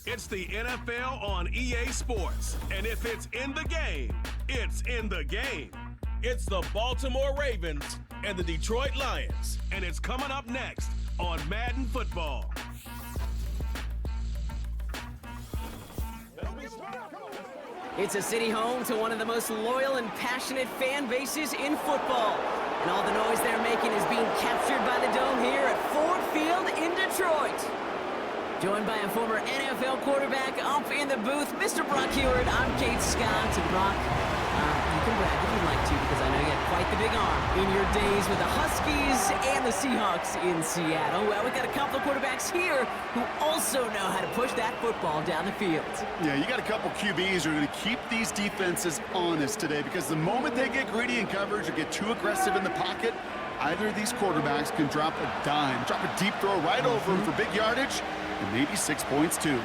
It's the NFL on EA Sports. And if it's in the game, it's in the game. It's the Baltimore Ravens and the Detroit Lions. And it's coming up next on Madden Football. It's a city home to one of the most loyal and passionate fan bases in football. And all the noise they're making is being captured by the Dome here at Ford Field in Detroit. Joined by a former NFL quarterback up in the booth, Mr. Brock Heward. I'm Kate Scott. And Brock, you can brag if you'd like to, because I know you had quite the big arm in your days with the Huskies and the Seahawks in Seattle. Well, we've got a couple of quarterbacks here who also know how to push that football down the field. Yeah, you got a couple QBs who are going to keep these defenses honest today, because the moment they get greedy in coverage or get too aggressive in the pocket, either of these quarterbacks can drop a dime, drop a deep throw right over them for big yardage, and maybe 6 points too.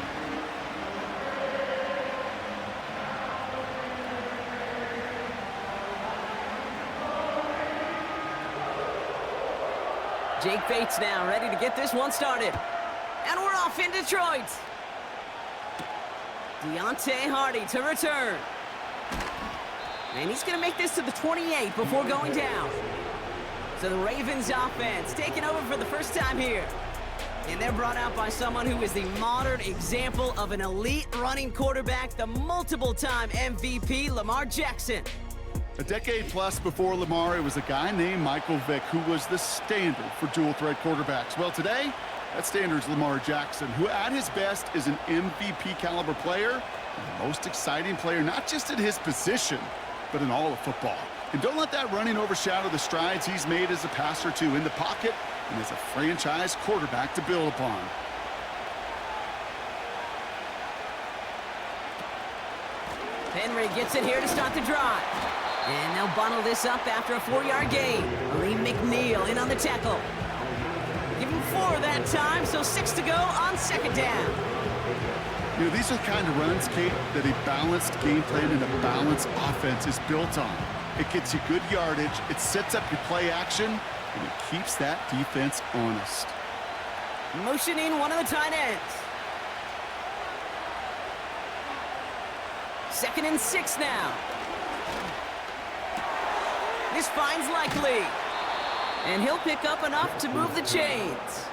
Jake Bates now ready to get this one started. And we're off in Detroit. Deontay Hardy to return. And he's going to make this to the 28 before going down. So the Ravens offense taking over for the first time here. And they're brought out by someone who is the modern example of an elite running quarterback, the multiple-time MVP, Lamar Jackson. A decade plus before Lamar, it was a guy named Michael Vick who was the standard for dual-threat quarterbacks. Well, today, that standard is Lamar Jackson, who at his best is an MVP-caliber player, and the most exciting player, not just at his position, but in all of football. And don't let that running overshadow the strides he's made as a passer, too, in the pocket and as a franchise quarterback to build upon. Henry gets it here to start the drive. And they'll bundle this up after a 4-yard gain. Lee McNeil in on the tackle. Give him 4 that time, so 6 to go on second down. You know, these are the kind of runs, Kate, that a balanced game plan and a balanced offense is built on. It gets you good yardage, it sets up your play action, and it keeps that defense honest. Motioning one of the tight ends. 2nd and 6 now. This finds Likely. And he'll pick up enough to move the chains.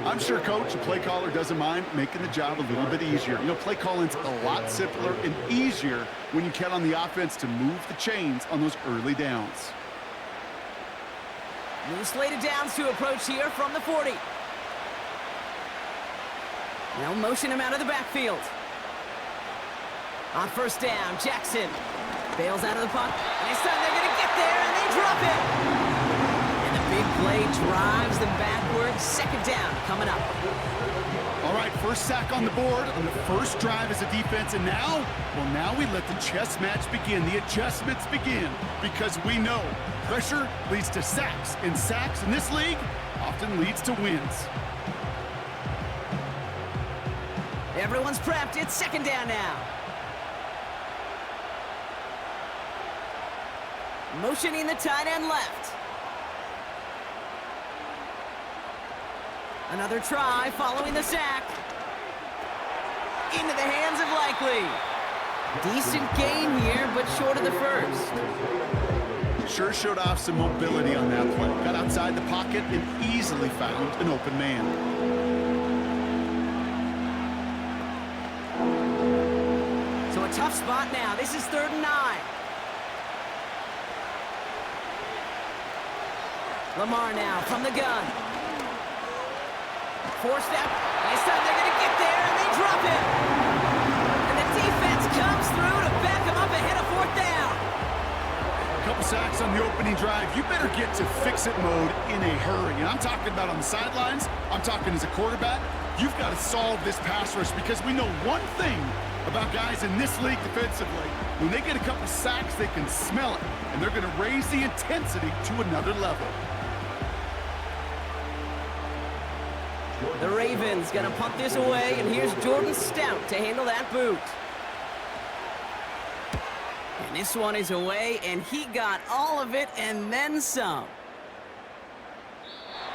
I'm sure coach and play caller doesn't mind making the job a little bit easier. You know, play calling's a lot simpler and easier when you count on the offense to move the chains on those early downs. New slated downs to approach here from the 40. They'll motion him out of the backfield. On first down, Jackson bails out of the pocket. And this time they're going to get there, and they drop it. And the big play drives them backwards. Second down coming up. All right, first sack on the board on the first drive as a defense. And now, well, now we let the chess match begin. The adjustments begin, because we know pressure leads to sacks. And sacks in this league often leads to wins. Everyone's prepped. It's second down now. Motioning the tight end left. Another try following the sack. Into the hands of Likely. Decent gain here, but short of the first. Sure showed off some mobility on that play. Got outside the pocket and easily found an open man. So a tough spot now. This is 3rd and 9. Lamar now from the gun. 4-step. This time they're going to get there, and they drop it. And the defense comes through to back them up ahead of 4th down. A couple sacks on the opening drive. You better get to fix-it mode in a hurry. And I'm talking about on the sidelines. I'm talking as a quarterback. You've got to solve this pass rush, because we know one thing about guys in this league defensively. When they get a couple sacks, they can smell it, and they're going to raise the intensity to another level. The Ravens gonna punt this away, and here's Jordan Stout to handle that boot. And this one is away, and he got all of it and then some.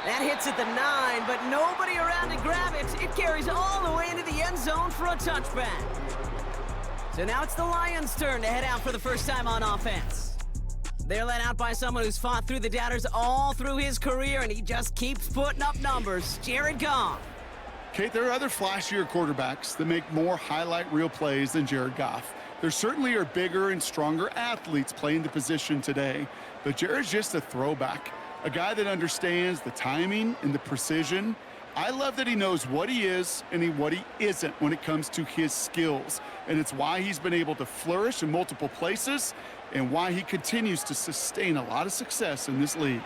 That hits at the 9, but nobody around to grab it. It carries all the way into the end zone for a touchback. So now it's the Lions' turn to head out for the first time on offense. They're led out by someone who's fought through the doubters all through his career, and he just keeps putting up numbers. Jared Goff. Kate, there are other flashier quarterbacks that make more highlight reel plays than Jared Goff. There certainly are bigger and stronger athletes playing the position today, but Jared's just a throwback, a guy that understands the timing and the precision. I love that he knows what he is and what he isn't when it comes to his skills, and it's why he's been able to flourish in multiple places and why he continues to sustain a lot of success in this league.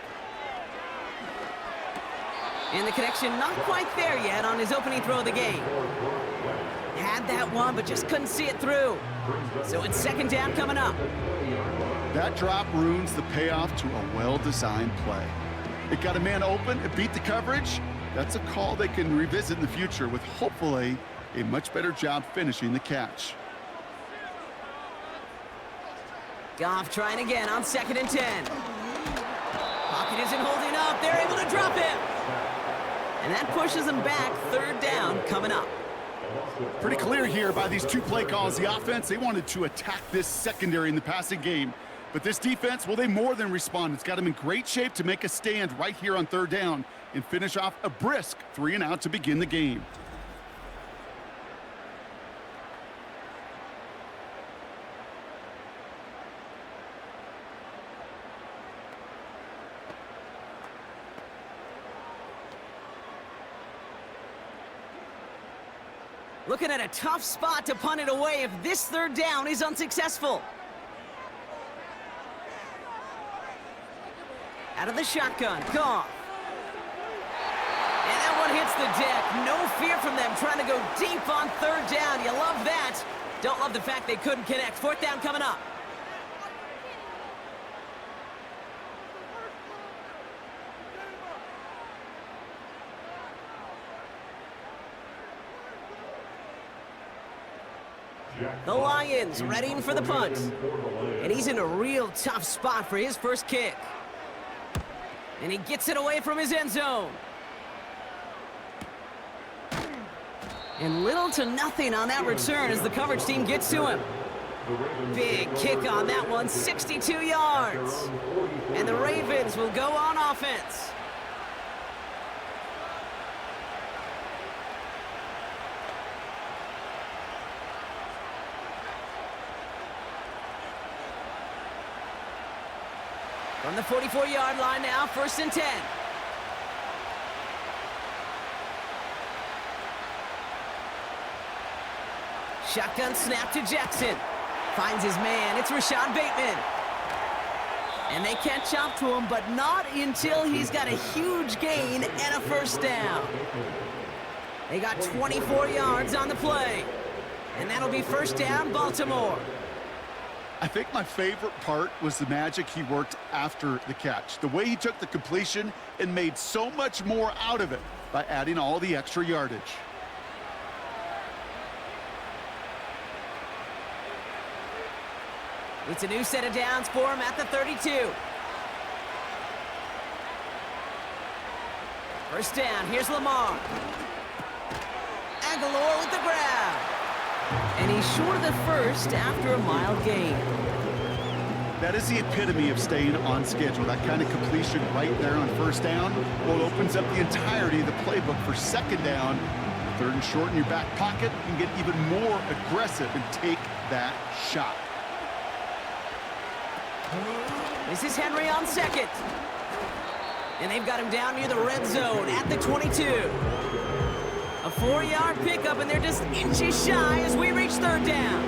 And the connection not quite there yet on his opening throw of the game. Had that one, but just couldn't see it through. So it's second down coming up. That drop ruins the payoff to a well-designed play. It got a man open, it beat the coverage. That's a call they can revisit in the future with hopefully a much better job finishing the catch. Goff trying again on 2nd and 10. Pocket isn't holding up. They're able to drop him. And that pushes them back. 3rd down coming up. Pretty clear here by these two play calls. The offense, they wanted to attack this secondary in the passing game. But this defense, well, they more than respond. It's got them in great shape to make a stand right here on 3rd down and finish off a brisk 3-and-out to begin the game. Looking at a tough spot to punt it away if this 3rd down is unsuccessful. Out of the shotgun, Goff. And that one hits the deck. No fear from them trying to go deep on 3rd down. You love that. Don't love the fact they couldn't connect. 4th down coming up. The Lions readying for the punt. And he's in a real tough spot for his first kick. And he gets it away from his end zone. And little to nothing on that return as the coverage team gets to him. Big kick on that one, 62 yards. And the Ravens will go on offense. From the 44-yard line now, 1st and 10. Shotgun snap to Jackson. Finds his man. It's Rashad Bateman. And they catch up to him, but not until he's got a huge gain and a 1st down. They got 24 yards on the play. And that'll be 1st down, Baltimore. I think my favorite part was the magic he worked after the catch. The way he took the completion and made so much more out of it by adding all the extra yardage. It's a new set of downs for him at the 32. 1st down, here's Lamar. Aguilar with the grab. And he's short of the 1st after a mild gain. That is the epitome of staying on schedule. That kind of completion right there on 1st down, well, it opens up the entirety of the playbook for 2nd down. 3rd and short in your back pocket, you can get even more aggressive and take that shot. This is Henry on 2nd. And they've got him down near the red zone at the 22. A 4-yard pickup, and they're just inches shy as we reach 3rd down.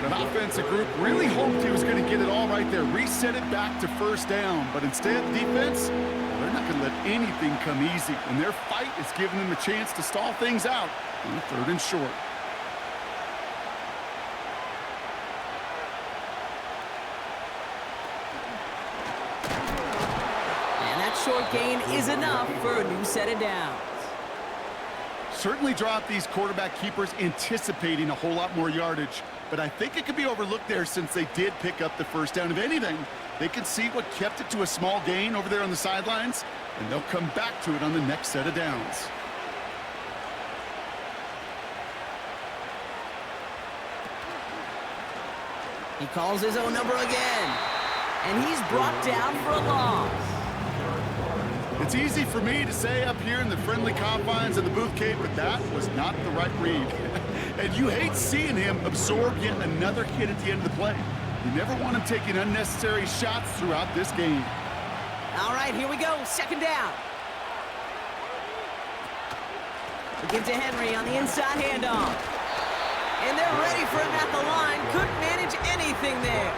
An offensive group really hoped he was going to get it all right there, reset it back to 1st down. But instead, the defense, well, they're not going to let anything come easy. And their fight is giving them a chance to stall things out on 3rd and short. And that short gain is enough for a new set of downs. Certainly dropped these quarterback keepers anticipating a whole lot more yardage, but I think it could be overlooked there since they did pick up the 1st down. If anything, they can see what kept it to a small gain over there on the sidelines, and they'll come back to it on the next set of downs. He calls his own number again. And he's brought down for a loss. It's easy for me to say up here in the friendly confines of the booth cave, but that was not the right read. And you hate seeing him absorb yet another hit at the end of the play. You never want him taking unnecessary shots throughout this game. All right, here we go. Second down. We give to Henry on the inside handoff. And they're ready for him at the line. Couldn't manage anything there.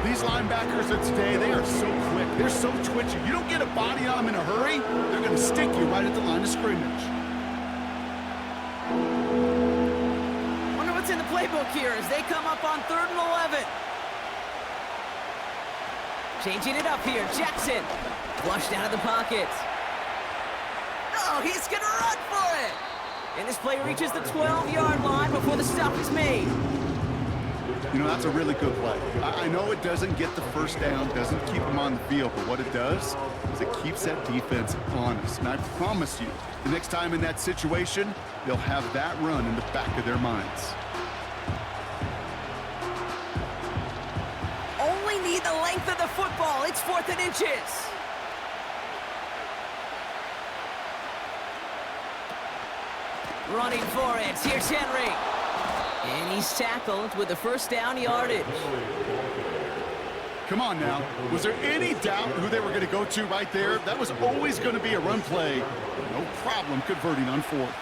These linebackers of today, they are so quick. They're so twitchy. You don't get a body on them in a hurry, they're going to stick you right at the line of scrimmage. Wonder what's in the playbook here as they come up on 3rd and 11. Changing it up here. Jackson flushed out of the pocket. Oh, he's going to run for it. And this play reaches the 12-yard line before the stop is made. You know, that's a really good play. I know it doesn't get the first down, doesn't keep them on the field, but what it does is it keeps that defense honest. And I promise you, the next time in that situation, they'll have that run in the back of their minds. Only need the length of the football. It's 4th and inches. Running for it. Here's Henry. And he's tackled with the first down yardage. Come on now. Was there any doubt who they were going to go to right there? That was always going to be a run play. No problem converting on 4th.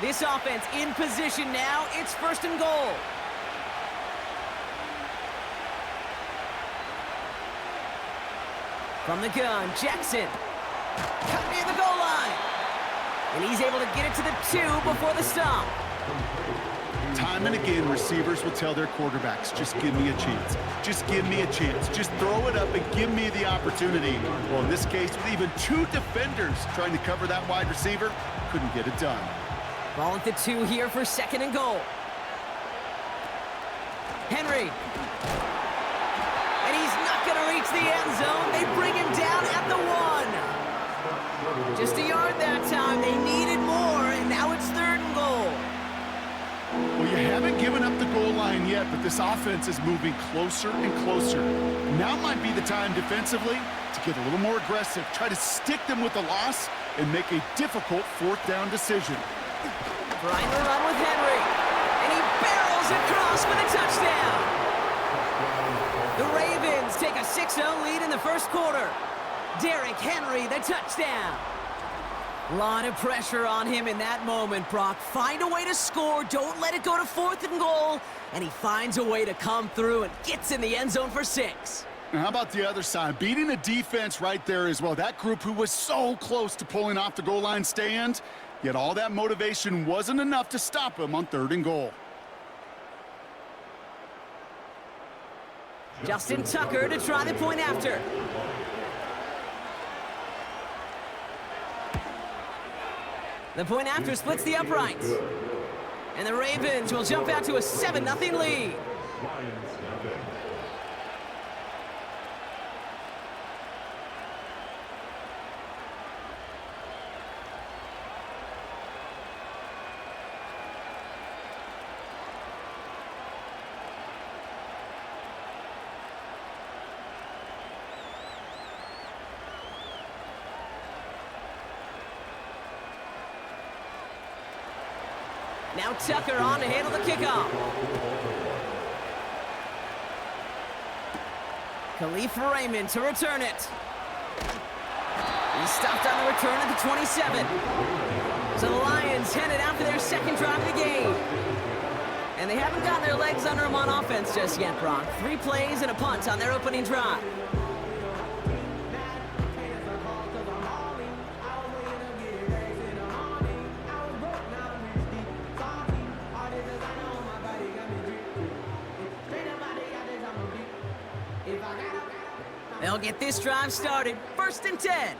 This offense in position now. It's 1st and goal. From the gun, Jackson. Cut near the goal line. And he's able to get it to the 2 before the stop. Time and again, receivers will tell their quarterbacks, just give me a chance. Just give me a chance. Just throw it up and give me the opportunity. Well, in this case, with even 2 defenders trying to cover that wide receiver, couldn't get it done. Ball at the 2 here for 2nd and goal. Henry. And he's not going to reach the end zone. They bring him down at the 1. Just a yard that time. They needed more, and now it's 3rd and goal. Well, you haven't given up the goal line yet, but this offense is moving closer and closer. Now might be the time defensively to get a little more aggressive, try to stick them with the loss, and make a difficult 4th down decision. Trying to run with Henry, and he barrels across for the touchdown. The Ravens take a 6-0 lead in the 1st quarter. Derrick Henry, the touchdown. A lot of pressure on him in that moment, Brock. Find a way to score. Don't let it go to 4th and goal. And he finds a way to come through and gets in the end zone for 6. Now, how about the other side? Beating the defense right there as well. That group who was so close to pulling off the goal line stand, yet all that motivation wasn't enough to stop him on 3rd and goal. Justin Tucker to try the point after. The point after splits the uprights. And the Ravens will jump out to a 7-0 lead. Now Tucker on to handle the kickoff. Khalif Raymond to return it. He's stopped on the return at the 27. So the Lions headed out for their 2nd drive of the game. And they haven't gotten their legs under them on offense just yet, Brock. 3 plays and a punt on their opening drive. They'll get this drive started. 1st and 10.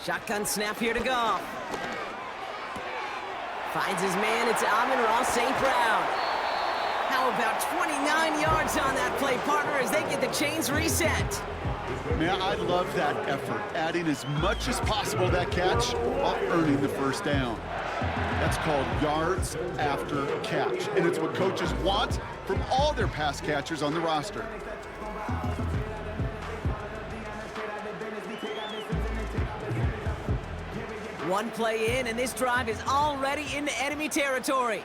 Shotgun snap here to Goff. Finds his man. It's Amon-Ra St. Brown. How How about 29 yards on that play, partner, as they get the chains reset? Man, I love that effort, adding as much as possible to that catch while earning the first down. That's called yards after catch, and it's what coaches want from all their pass catchers on the roster. One play in, and this drive is already into enemy territory.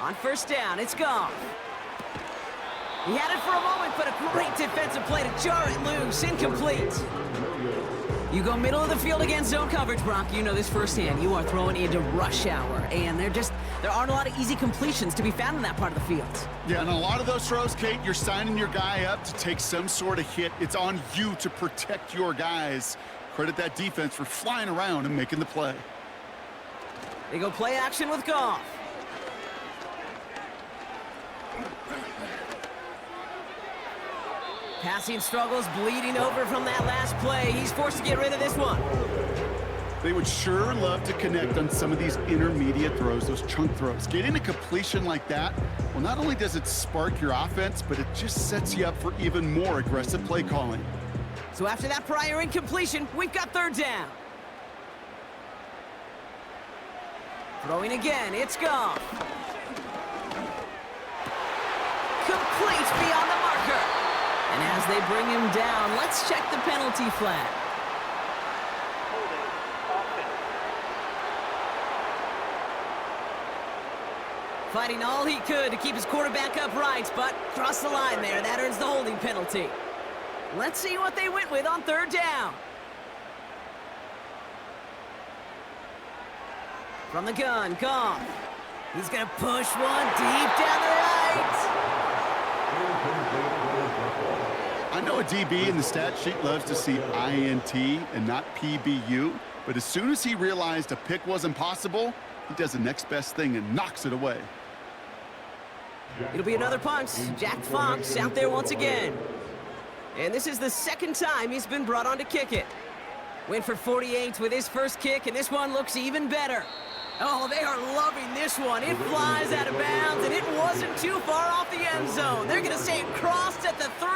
On first down, it's Goff. He had it for a moment, but a great defensive play to jar it loose. Incomplete. You go middle of the field against zone coverage, Brock. You know this firsthand. You are throwing into rush hour, and there aren't a lot of easy completions to be found in that part of the field. Yeah, and a lot of those throws, Kate, you're signing your guy up to take some sort of hit. It's on you to protect your guys. Credit that defense for flying around and making the play. They go play action with Goff. Passing struggles, bleeding over from that last play. He's forced to get rid of this one. They would sure love to connect on some of these intermediate throws, those chunk throws. Getting a completion like that, well, not only does it spark your offense, but it just sets you up for even more aggressive play calling. So after that prior incompletion, we've got third down. Throwing again, it's Goff. Complete beyond the marker. And as they bring him down, let's check the penalty flag. Fighting all he could to keep his quarterback upright, but crossed the line there. That earns the holding penalty. Let's see what they went with on third down. From the gun, Goff. He's going to push one deep down the right. I know a DB in the stat sheet loves to see INT and not PBU, but as soon as he realized a pick wasn't possible, he does the next best thing and knocks it away. It'll be another punt. Jack Fox out there once again. And this is the second time he's been brought on to kick it. Went for 48 with his first kick, and this one looks even better. Oh, they are loving this one. It flies out of bounds, and it wasn't too far off the end zone. They're going to say it crossed at the 3.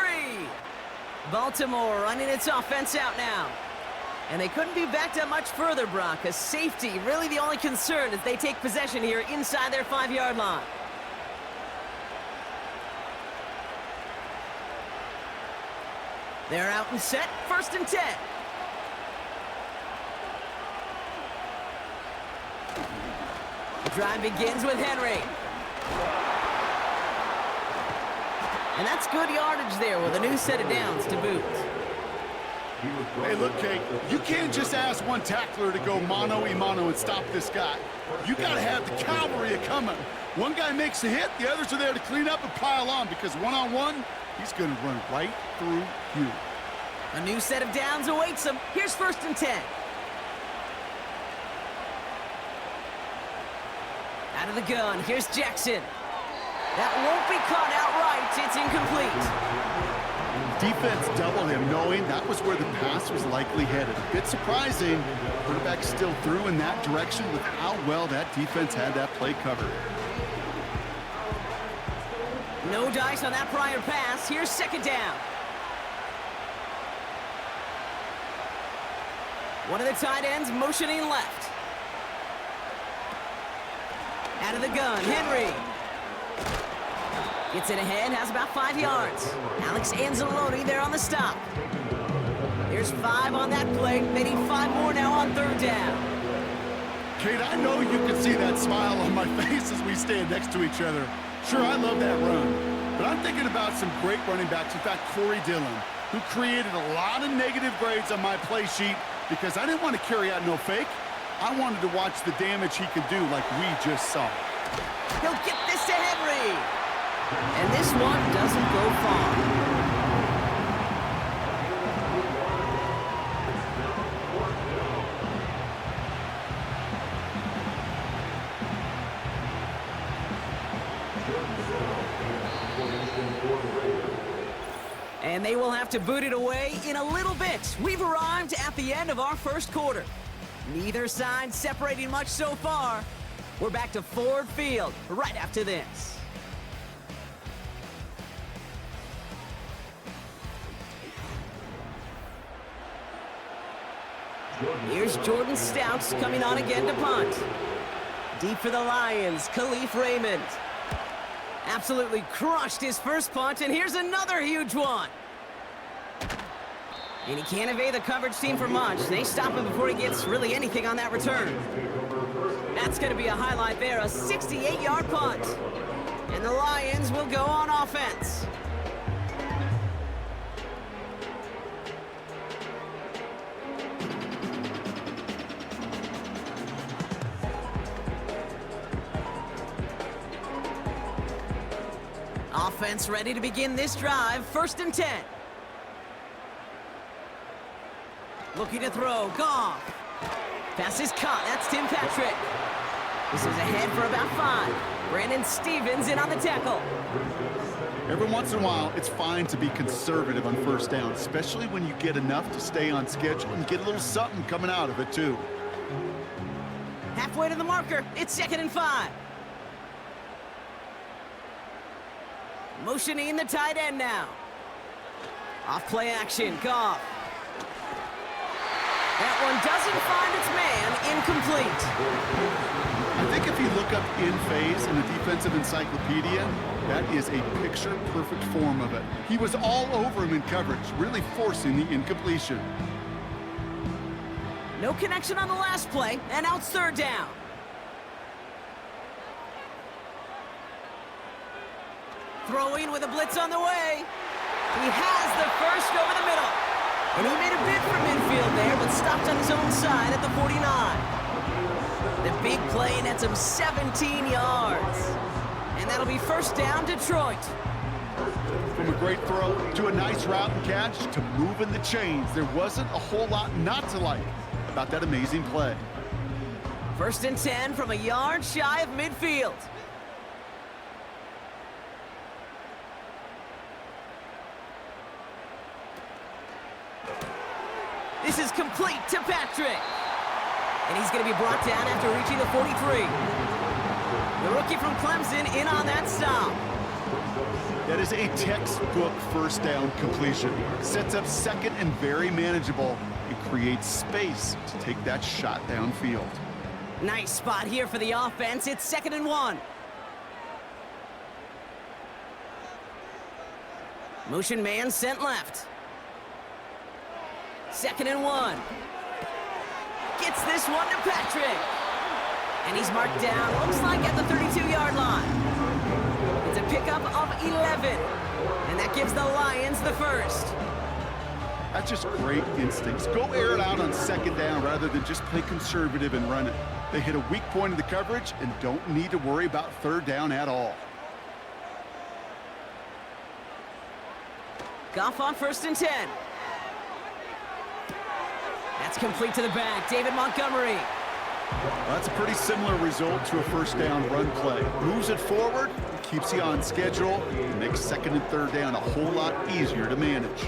Baltimore running its offense out now. And they couldn't be backed up much further, Brock. A safety, really the only concern as they take possession here inside their 5-yard line. They're out and set, 1st and 10. The drive begins with Henry. And that's good yardage there with a new set of downs to boot. Hey, look, Kate, you can't just ask one tackler to go mano-a-mano and stop this guy. You got to have the cavalry coming. One guy makes a hit, the others are there to clean up and pile on, because one-on-one, he's going to run right through you. A new set of downs awaits him. Here's 1st and 10. Out of the gun, here's Jackson. That won't be caught outright. It's incomplete. Defense doubled him, knowing that was where the pass was likely headed. A bit surprising. Quarterback still threw in that direction with how well that defense had that play covered. No dice on that prior pass. Here's 2nd down. One of the tight ends motioning left. Out of the gun, Henry. Gets it ahead, has about 5 yards. Alex Anzalone there on the stop. There's 5 on that play. They need 5 more now on 3rd down. Kate, I know you can see that smile on my face as we stand next to each other. Sure, I love that run. But I'm thinking about some great running backs. In fact, Corey Dillon, who created a lot of negative grades on my play sheet because I didn't want to carry out no fake. I wanted to watch the damage he could do like we just saw. He'll get this to Henry. And this one doesn't go far. And they will have to boot it away in a little bit. We've arrived at the end of our first quarter. Neither side separating much so far. We're back to Ford Field right after this. Here's Jordan Stouts coming on again to punt. Deep for the Lions, Khalif Raymond. Absolutely crushed his first punt, and here's another huge one. And he can't evade the coverage team for much. They stop him before he gets really anything on that return. That's going to be a highlight there, a 68-yard punt. And the Lions will go on offense. Offense ready to begin this drive, 1st and 10. Looking to throw, Goff. Pass is caught, that's Tim Patrick. This is ahead for about 5. Brandon Stevens in on the tackle. Every once in a while, it's fine to be conservative on 1st down, especially when you get enough to stay on schedule and get a little something coming out of it, too. Halfway to the marker, it's 2nd and 5. Motioning the tight end now. Off play action, Goff. That one doesn't find its man, incomplete. I think if you look up in phase in the defensive encyclopedia, that is a picture-perfect form of it. He was all over him in coverage, really forcing the incompletion. No connection on the last play, and now it's 3rd down. Throwing with a blitz on the way. He has the first over the middle. And he made a bid for midfield there, but stopped on his own side at the 49. The big play nets him 17 yards. And that'll be 1st down, Detroit. From a great throw to a nice route and catch to moving the chains, there wasn't a whole lot not to like about that amazing play. 1st and 10 from a yard shy of midfield. This is complete to Patrick. And he's going to be brought down after reaching the 43. The rookie from Clemson in on that stop. That is a textbook 1st down completion. Sets up 2nd and very manageable. It creates space to take that shot downfield. Nice spot here for the offense. It's 2nd and 1. Motion man sent left. 2nd and 1. Gets this one to Patrick. And he's marked down, looks like at the 32-yard line. It's a pickup of 11. And that gives the Lions the first. That's just great instincts. Go air it out on 2nd down rather than just play conservative and run it. They hit a weak point in the coverage and don't need to worry about 3rd down at all. Goff on 1st and 10. That's complete to the back, David Montgomery. Well, that's a pretty similar result to a 1st down run play. Moves it forward, keeps you on schedule, and makes 2nd and 3rd down a whole lot easier to manage.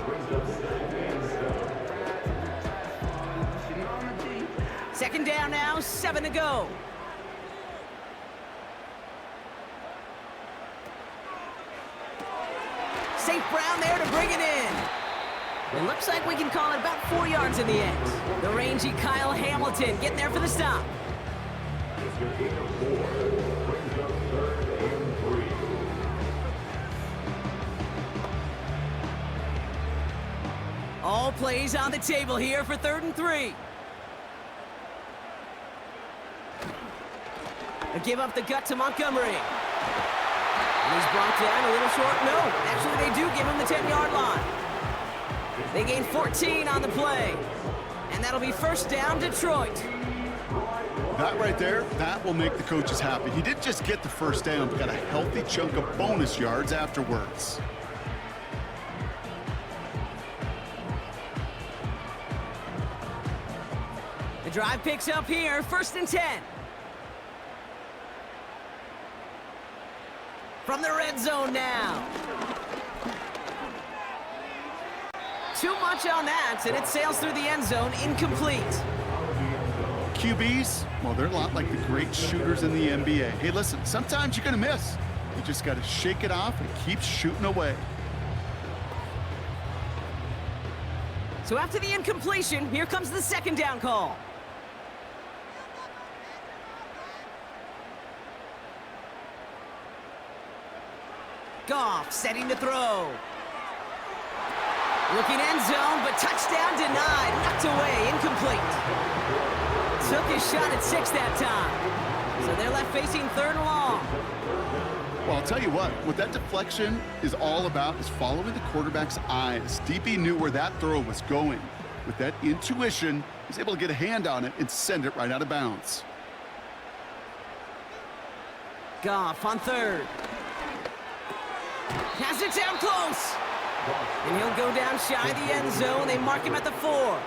2nd down now, 7 to go. St. Brown there to bring it in. It looks like we can call it about 4 yards in the end. The rangy Kyle Hamilton getting there for the stop. All plays on the table here for 3rd and 3. A give up the gut to Montgomery. And he's brought down a little short. No, actually they do give him the 10-yard line. They gain 14 on the play. And that'll be 1st down, Detroit. That right there, that will make the coaches happy. He didn't just get the 1st down, but got a healthy chunk of bonus yards afterwards. The drive picks up here, 1st and 10. From the red zone now. Too much on that, and it sails through the end zone, incomplete. QBs, well, they're a lot like the great shooters in the NBA. Hey, listen, sometimes you're going to miss. You just got to shake it off and keep shooting away. So after the incompletion, here comes the second down call. Goff setting to throw. Looking end zone, but touchdown denied. Knocked away, incomplete. Took his shot at 6 that time. So they're left facing 3rd and long. Well, I'll tell you what that deflection is all about is following the quarterback's eyes. DB knew where that throw was going. With that intuition, he's able to get a hand on it and send it right out of bounds. Goff on 3rd. Has it down close. And he'll go down shy of the end zone. They mark him at the 4.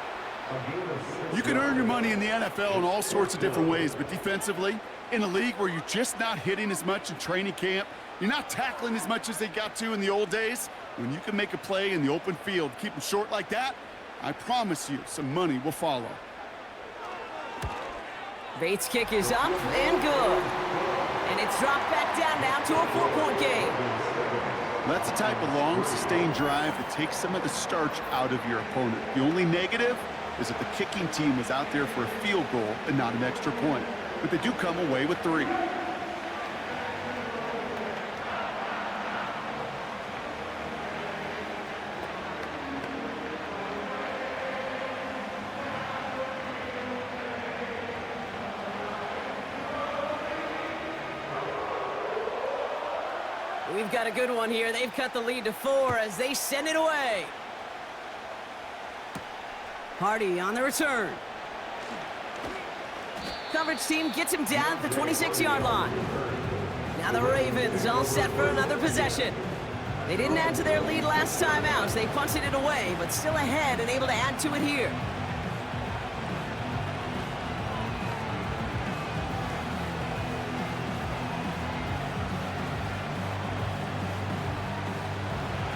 You can earn your money in the NFL in all sorts of different ways, but defensively, in a league where you're just not hitting as much in training camp, you're not tackling as much as they got to in the old days, when you can make a play in the open field, keep them short like that, I promise you some money will follow. Bates' kick is up and good. And it's dropped back down now to a 4-point game. That's the type of long, sustained drive that takes some of the starch out of your opponent. The only negative is that the kicking team was out there for a field goal and not an extra point. But they do come away with 3. We've got a good one here. They've cut the lead to 4 as they send it away. Hardy on the return. Coverage team gets him down at the 26-yard line. Now the Ravens all set for another possession. They didn't add to their lead last time out, so they punted it away, but still ahead and able to add to it here.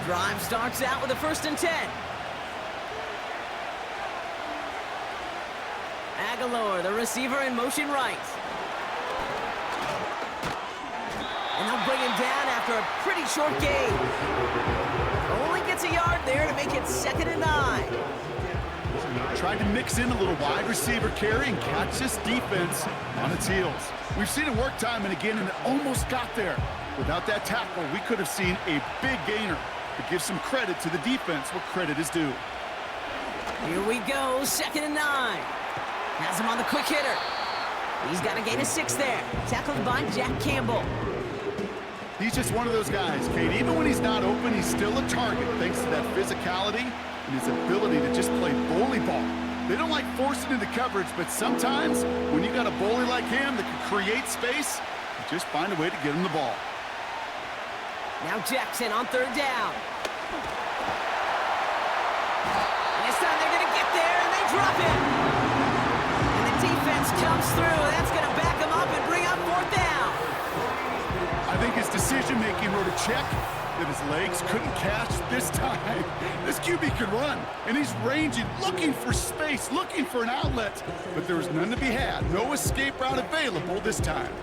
Drive starts out with a 1st and 10. Aguilar, the receiver, in motion right. And they'll bring him down after a pretty short gain. Only gets a yard there to make it 2nd and 9. Tried to mix in a little wide receiver carry and catch this defense on its heels. We've seen it work time and again, and it almost got there. Without that tackle, we could have seen a big gainer. But give some credit to the defense where credit is due. Here we go, 2nd and 9. Has him on the quick hitter. He's got a gain of 6 there. Tackled by Jack Campbell. He's just one of those guys, Kate. Even when he's not open, he's still a target thanks to that physicality and his ability to just play bully ball. They don't like forcing into coverage, but sometimes when you got a bully like him that can create space, you just find a way to get him the ball. Now Jackson on 3rd down. And this time they're going to get there, and they drop it. And the defense comes through. That's going to back them up and bring up 4th down. I think his decision-making wrote a check that his legs couldn't catch this time. This QB can run, and he's ranging, looking for space, looking for an outlet. But there was none to be had. No escape route available this time.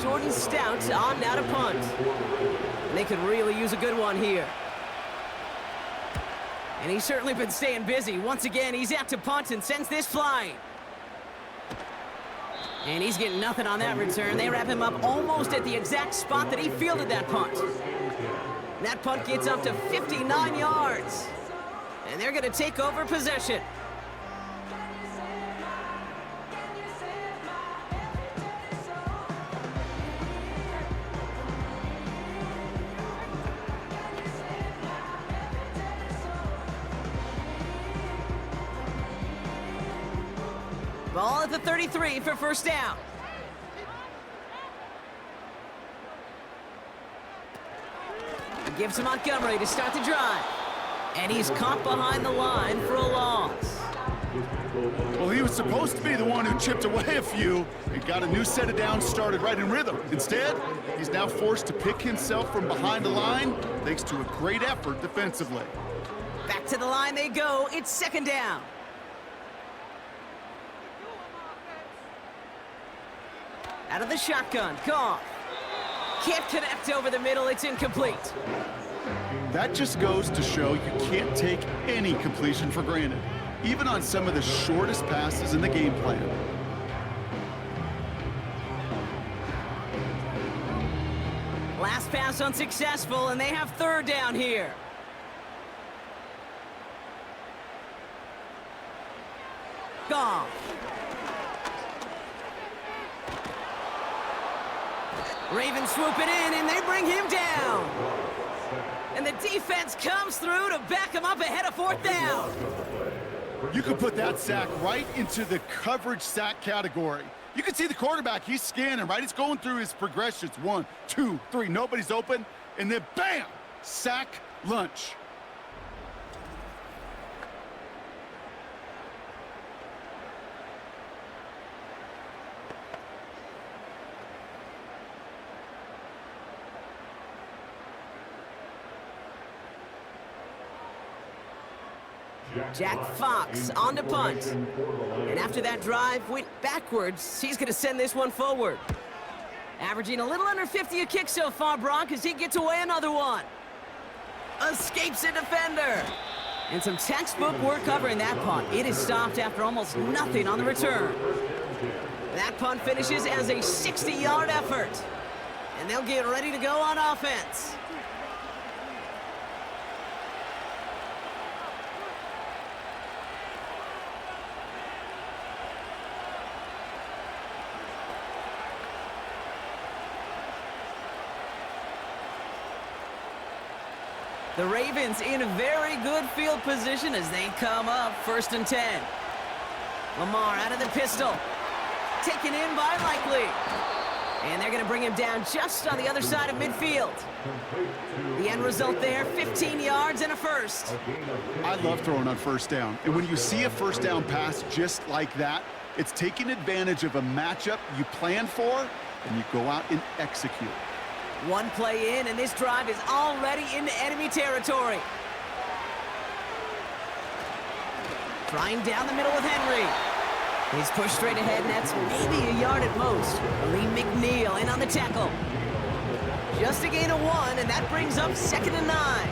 Jordan Stout on now to punt. And they could really use a good one here. And he's certainly been staying busy. Once again, he's out to punt and sends this flying. And he's getting nothing on that return. They wrap him up almost at the exact spot that he fielded that punt. And that punt gets up to 59 yards. And they're going to take over possession. Ball at the 33 for 1st down. He gives to Montgomery to start the drive. And he's caught behind the line for a loss. Well, he was supposed to be the one who chipped away a few and got a new set of downs started right in rhythm. Instead, he's now forced to pick himself from behind the line thanks to a great effort defensively. Back to the line they go. It's second down. Out of the shotgun, Goff. Can't connect over the middle, it's incomplete. That just goes to show you can't take any completion for granted, even on some of the shortest passes in the game plan. Last pass unsuccessful, and they have third down here. Goff. Ravens swooping in, and they bring him down. And the defense comes through to back him up ahead of fourth down. You can put that sack right into the coverage sack category. You can see the quarterback, he's scanning, right? He's going through his progressions. 1, 2, 3, nobody's open. And then bam, sack lunch. Jack Fox on to punt. And after that drive went backwards, he's going to send this one forward. Averaging a little under 50 a kick so far, Brock, as he gets away another one. Escapes a defender. And some textbook work covering that punt. It is stopped after almost nothing on the return. That punt finishes as a 60-yard effort. And they'll get ready to go on offense. The Ravens in a very good field position as they come up 1st and 10. Lamar out of the pistol. Taken in by Likely. And they're going to bring him down just on the other side of midfield. The end result there, 15 yards and a first. I love throwing on first down. And when you see a first down pass just like that, it's taking advantage of a matchup you plan for, and you go out and execute. One play in, and this drive is already into enemy territory. Trying down the middle with Henry. He's pushed straight ahead, and that's maybe a yard at most. Lee McNeil in on the tackle. Just a gain of 1, and that brings up 2nd and 9.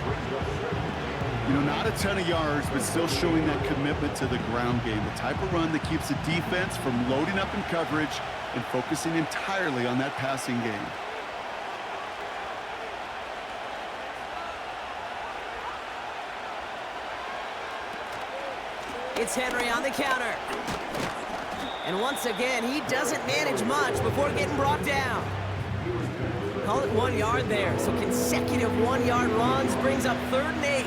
You know, not a ton of yards, but still showing that commitment to the ground game. The type of run that keeps the defense from loading up in coverage and focusing entirely on that passing game. It's Henry on the counter. And once again, he doesn't manage much before getting brought down. Call it 1 yard there. So consecutive 1-yard runs brings up 3rd and 8.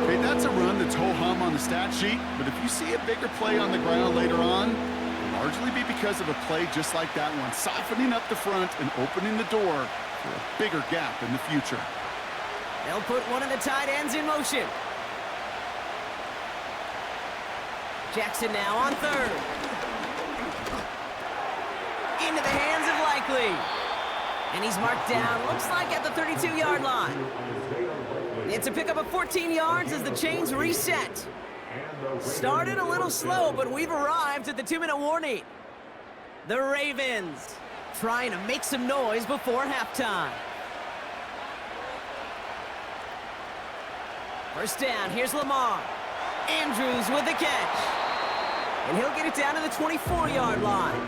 Okay, that's a run that's ho-hum on the stat sheet, but if you see a bigger play on the ground later on, it'll largely be because of a play just like that one, softening up the front and opening the door for a bigger gap in the future. They'll put one of the tight ends in motion. Jackson now on 3rd. Into the hands of Likely. And he's marked down, looks like at the 32-yard line. It's a pickup of 14 yards as the chains reset. Started a little slow, but we've arrived at the 2-minute warning. The Ravens trying to make some noise before halftime. First down, here's Lamar. Andrews with the catch. And he'll get it down to the 24-yard line.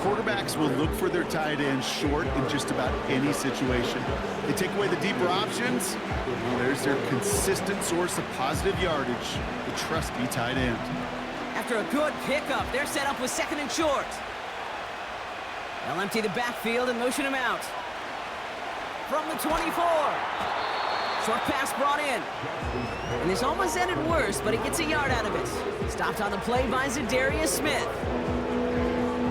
Quarterbacks will look for their tight ends short in just about any situation. They take away the deeper options. Well, there's their consistent source of positive yardage, the trusty tight end. After a good pickup, they're set up with 2nd and short. They'll empty the backfield and motion him out. From the 24. Short pass brought in. And this almost ended worse, but he gets a yard out of it. Stopped on the play by Zadarius Smith.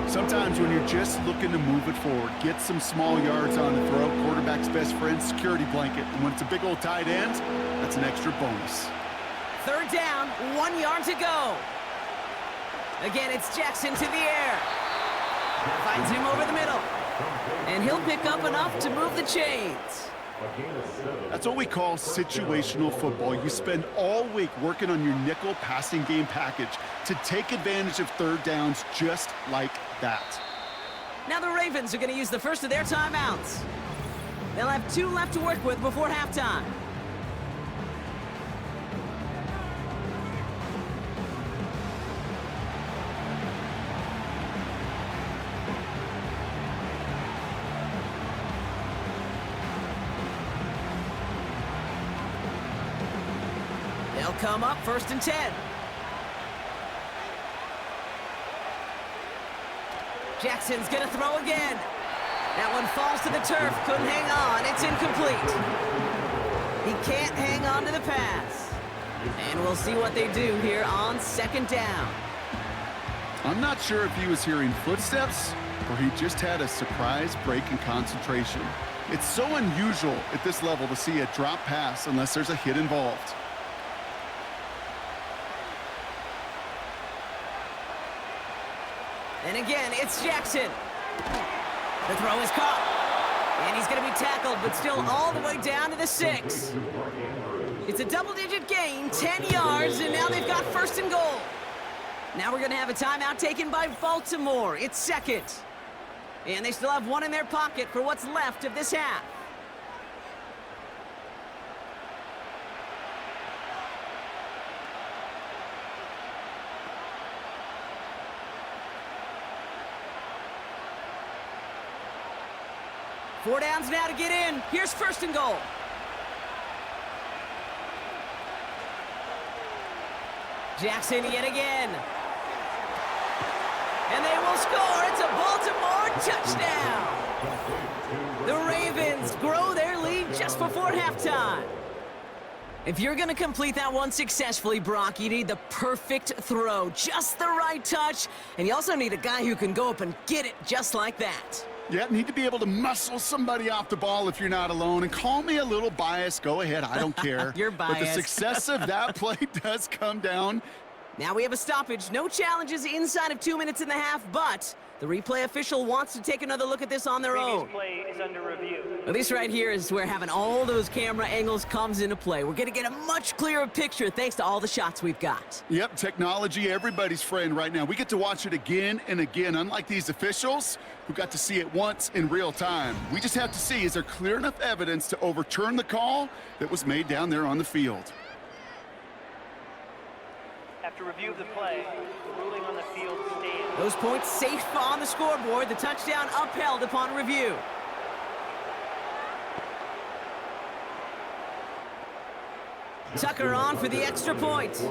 Sometimes when you're just looking to move it forward, get some small yards on the throw, quarterback's best friend, security blanket. And when it's a big old tight end, that's an extra bonus. Third down, 1 yard to go. Again, it's Jackson to the air. Finds him over the middle. And he'll pick up enough to move the chains. That's what we call situational football. You spend all week working on your nickel passing game package to take advantage of third downs just like that. Now the Ravens are going to use the first of their timeouts. They'll have 2 left to work with before halftime. They'll come up 1st and 10. Jackson's gonna throw again. That one falls to the turf, couldn't hang on, it's incomplete. He can't hang on to the pass. And we'll see what they do here on 2nd down. I'm not sure if he was hearing footsteps or he just had a surprise break in concentration. It's so unusual at this level to see a drop pass unless there's a hit involved. And again, it's Jackson. The throw is caught. And he's going to be tackled, but still all the way down to the 6. It's a double-digit gain, 10 yards, and now they've got 1st and goal. Now we're going to have a timeout taken by Baltimore. It's 2nd. And they still have 1 in their pocket for what's left of this half. Four downs now to get in. Here's 1st and goal. Jackson yet again. And they will score. It's a Baltimore touchdown. The Ravens grow their lead just before halftime. If you're going to complete that one successfully, Brock, you need the perfect throw, just the right touch, and you also need a guy who can go up and get it just like that. Yeah, need to be able to muscle somebody off the ball if you're not alone. And call me a little biased. Go ahead. I don't care. You're biased. But the success of that play does come down. Now we have a stoppage. No challenges inside of 2 minutes and a half, but the replay official wants to take another look at this on their own. Play is under review. Well, this right here is where having all those camera angles comes into play. We're going to get a much clearer picture thanks to all the shots we've got. Yep, technology, everybody's friend right now. We get to watch it again and again, unlike these officials who got to see it once in real time. We just have to see, is there clear enough evidence to overturn the call that was made down there on the field? After review of the play, the ruling on the field stands. Those points safe on the scoreboard. The touchdown upheld upon review. Tucker on for the extra point.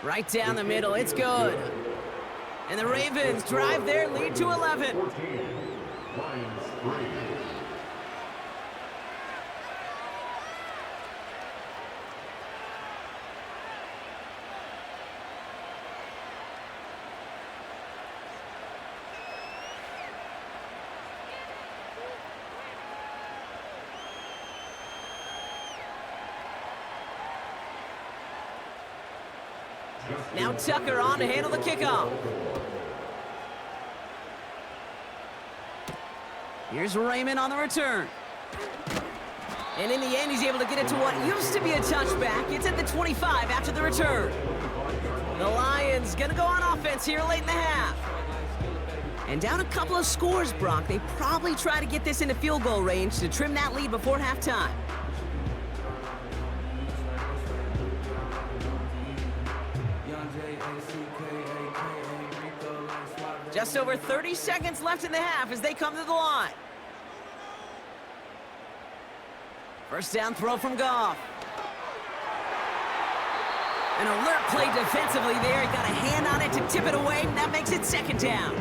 Right down the middle, it's good. And the Ravens drive their lead to 11. Now Tucker on to handle the kickoff. Here's Raymond on the return. And in the end, he's able to get it to what used to be a touchback. It's at the 25 after the return. The Lions gonna go on offense here late in the half. And down a couple of scores, Brock. They probably try to get this into field goal range to trim that lead before halftime. Just over 30 seconds left in the half as they come to the line. First down throw from Goff. An alert play defensively there. He got a hand on it to tip it away, and that makes it 2nd down.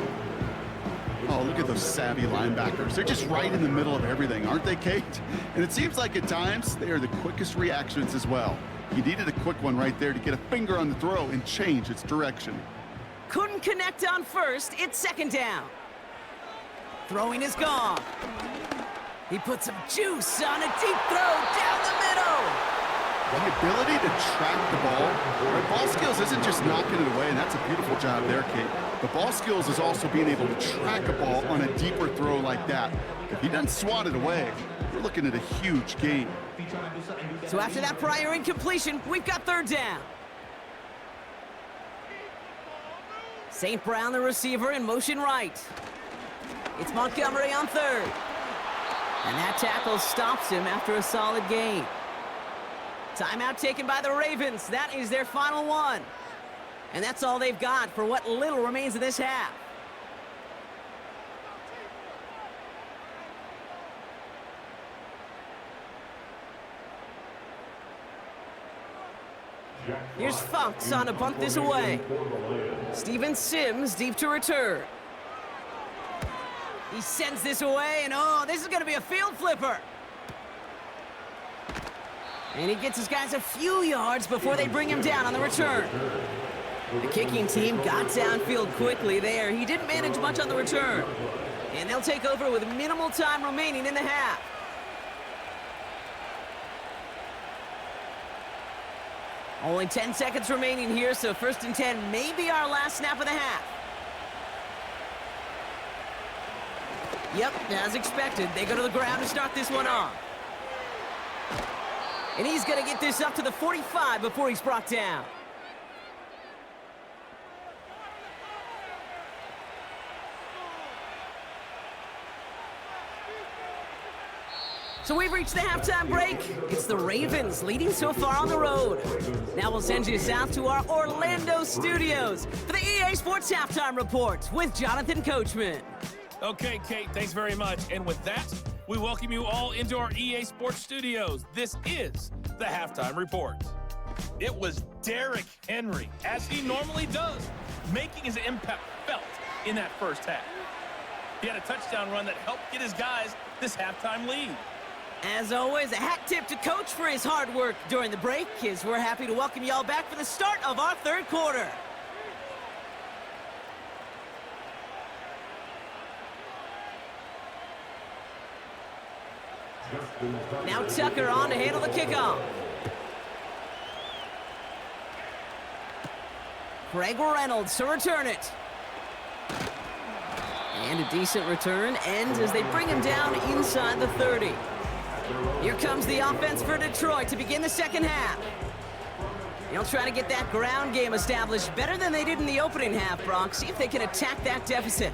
Oh, look at those savvy linebackers. They're just right in the middle of everything, aren't they, Kate? And it seems like at times they are the quickest reactions as well. He needed a quick one right there to get a finger on the throw and change its direction. Couldn't connect on first. It's 2nd down. Throwing is gone. He put some juice on a deep throw down the middle. The ability to track the ball. Right? Ball skills isn't just knocking it away, and that's a beautiful job there, Kate. The ball skills is also being able to track a ball on a deeper throw like that. If he doesn't swat it away, we're looking at a huge gain. So after that prior incompletion, we've got third down. St. Brown, the receiver, in motion right. It's Montgomery on third. And that tackle stops him after a solid gain. Timeout taken by the Ravens. That is their final one. And that's all they've got for what little remains of this half. Here's Funks on to bunt this away. Steven Sims deep to return. He sends this away, and oh, this is going to be a field flipper. And he gets his guys a few yards before they bring him down on the return. The kicking team got downfield quickly there. He didn't manage much on the return. And they'll take over with minimal time remaining in the half. Only 10 seconds remaining here, so 1st and 10 may be our last snap of the half. Yep, as expected, they go to the ground to start this one off. And he's going to get this up to the 45 before he's brought down. So we've reached the halftime break. It's the Ravens leading so far on the road. Now we'll send you south to our Orlando studios for the EA Sports Halftime Report with Jonathan Coachman. Okay, Kate, thanks very much. And with that, we welcome you all into our EA Sports studios. This is the Halftime Report. It was Derrick Henry, as he normally does, making his impact felt in that first half. He had a touchdown run that helped get his guys this halftime lead. As always, a hat tip to Coach for his hard work during the break, as we're happy to welcome y'all back for the start of our third quarter. Now Tucker on to handle the kickoff. Craig Reynolds to return it. And a decent return ends as they bring him down inside the 30. Here comes the offense for Detroit to begin the second half. They'll try to get that ground game established better than they did in the opening half, Brock. See if they can attack that deficit.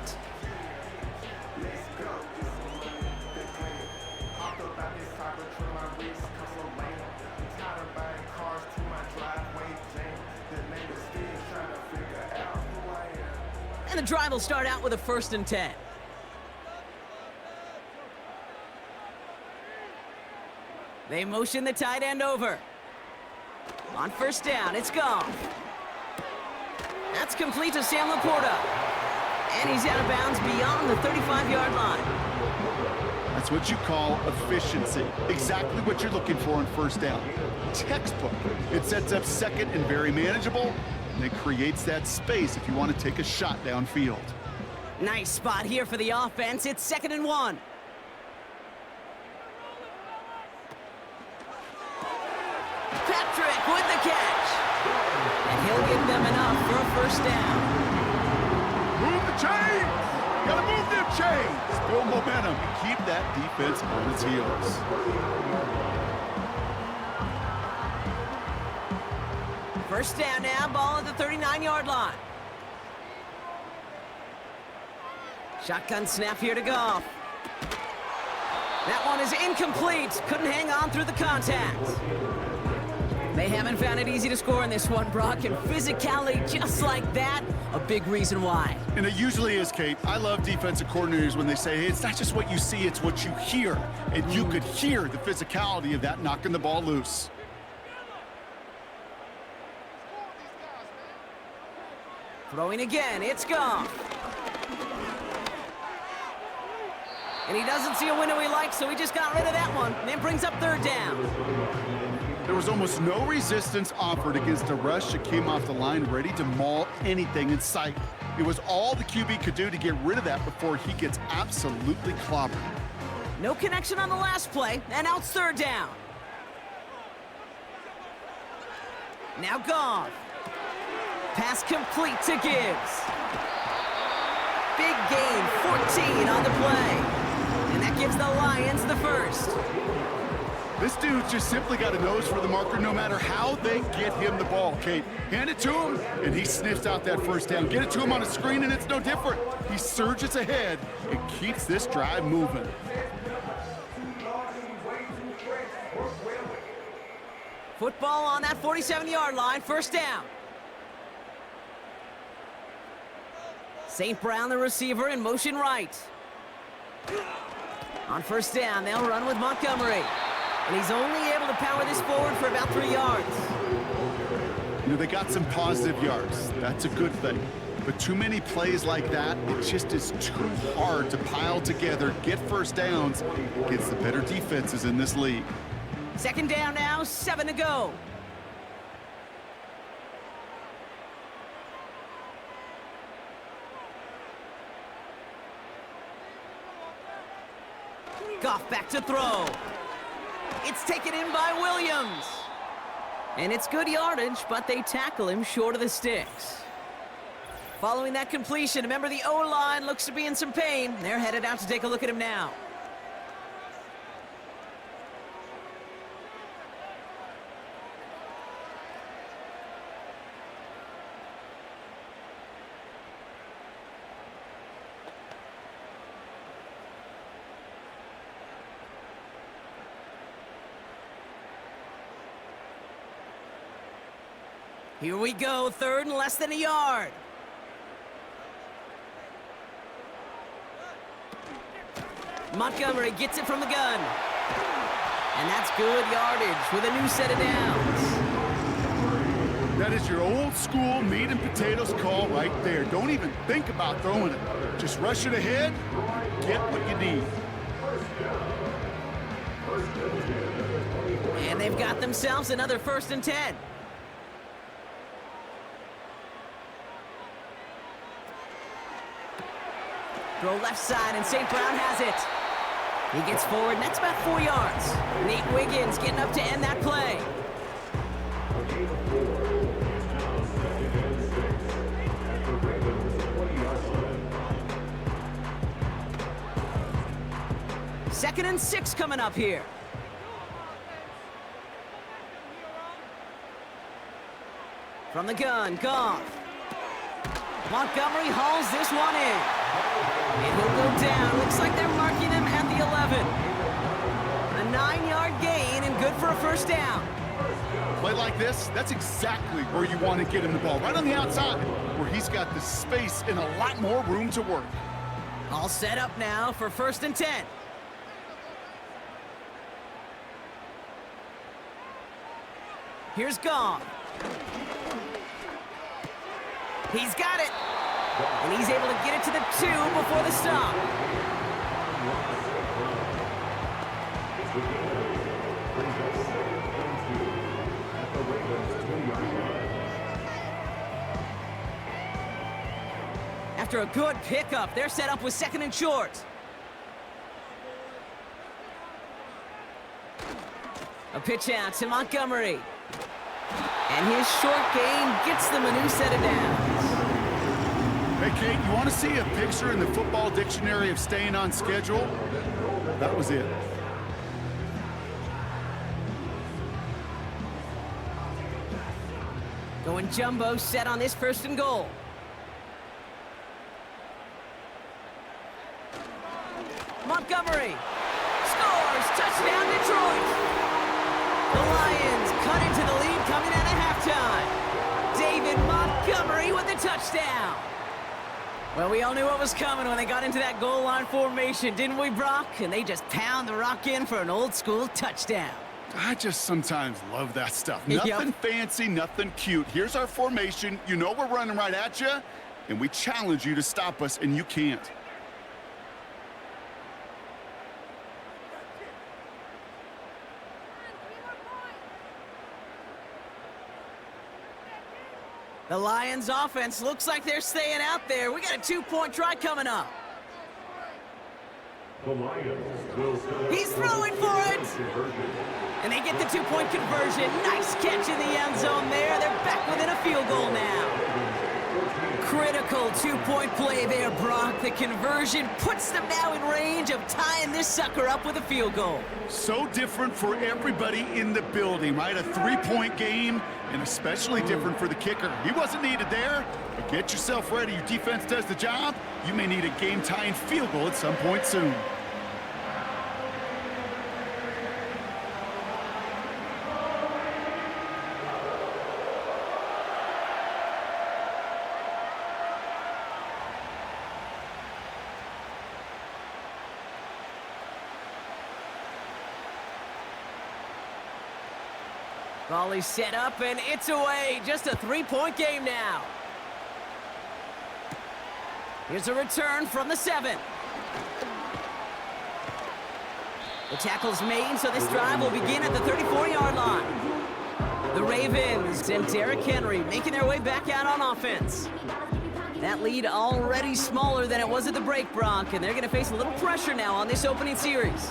And the drive will start out with a 1st and 10. They motion the tight end over. On 1st down, it's gone. That's complete to Sam Laporta. And he's out of bounds beyond the 35-yard line. That's what you call efficiency. Exactly what you're looking for on 1st down. Textbook. It sets up 2nd and very manageable, and it creates that space if you want to take a shot downfield. Nice spot here for the offense. It's 2nd and 1. Patrick with the catch. And he'll give them enough for a 1st down. Move the chains! Gotta move them chains! Build momentum and keep that defense on its heels. First down now, ball at the 39-yard line. Shotgun snap here to Goff. That one is incomplete. Couldn't hang on through the contact. They haven't found it easy to score in this one, Brock, and physicality just like that, a big reason why. And it usually is, Kate. I love defensive coordinators when they say, hey, it's not just what you see, it's what you hear. And you could hear the physicality of that knocking the ball loose. Throwing again, it's gone. And he doesn't see a window he likes, so he just got rid of that one. And then brings up 3rd down. There was almost no resistance offered against a rush that came off the line ready to maul anything in sight. It was all the QB could do to get rid of that before he gets absolutely clobbered. No connection on the last play, and now it's third down. Now Goff. Pass complete to Gibbs. Big gain, 14 on the play. And that gives the Lions the first. This dude's just simply got a nose for the marker no matter how they get him the ball, Kate. Hand it to him, and he sniffs out that first down. Get it to him on a screen, and it's no different. He surges ahead and keeps this drive moving. Football on that 47-yard line, first down. St. Brown, the receiver, in motion right. On first down, they'll run with Montgomery. And he's only able to power this forward for about 3 yards. You know, they got some positive yards. That's a good thing. But too many plays like that, it just is too hard to pile together, get first downs against the better defenses in this league. Second down now, 7 to go. Goff back to throw. It's taken in by Williams. And it's good yardage, but they tackle him short of the sticks. Following that completion, remember the O-line looks to be in some pain. They're headed out to take a look at him now. Here we go, third and less than a yard. Montgomery gets it from the gun. And that's good yardage with a new set of downs. That is your old school meat and potatoes call right there. Don't even think about throwing it. Just rush it ahead, get what you need. And they've got themselves another 1st and 10. Throw left side, and St. Brown has it. He gets forward, and that's about 4 yards. Nate Wiggins getting up to end that play. Second and 6 coming up here. From the gun, Goff. Montgomery hauls this one in. And he'll go down. Looks like they're marking him at the 11. A 9-yard gain and good for a first down. Play like this, that's exactly where you want to get him the ball. Right on the outside, where he's got the space and a lot more room to work. All set up now for 1st and 10. Here's Goff. He's got it. And he's able to get it to the 2 before the stop. After a good pickup, they're set up with 2nd and short. A pitch out to Montgomery. And his short game gets them a new set of downs. Hey, Kate, you want to see a picture in the football dictionary of staying on schedule? That was it. Going jumbo set on this 1st and goal. Montgomery scores! Touchdown, Detroit! The Lions cut into the lead coming out of halftime. David Montgomery with the touchdown. Well, we all knew what was coming when they got into that goal line formation, didn't we, Brock? And they just pound the rock in for an old-school touchdown. I just sometimes love that stuff. Nothing fancy, nothing cute. Here's our formation. You know we're running right at you, and we challenge you to stop us, and you can't. The Lions offense looks like they're staying out there. We got a 2-point try coming up. He's throwing for it. And they get the two-point conversion. Nice catch in the end zone there. They're back within a field goal now. Critical two-point play there, Brock. The conversion puts them now in range of tying this sucker up with a field goal. So different for everybody in the building, right? A three-point game, and especially different for the kicker. He wasn't needed there, but get yourself ready. Your defense does the job. You may need a game-tying field goal at some point soon. Volley set up, and it's away. Just a three-point game now. Here's a return from the 7. The tackle's made, so this drive will begin at the 34-yard line. The Ravens and Derrick Henry making their way back out on offense. That lead already smaller than it was at the break, Brock, and they're going to face a little pressure now on this opening series.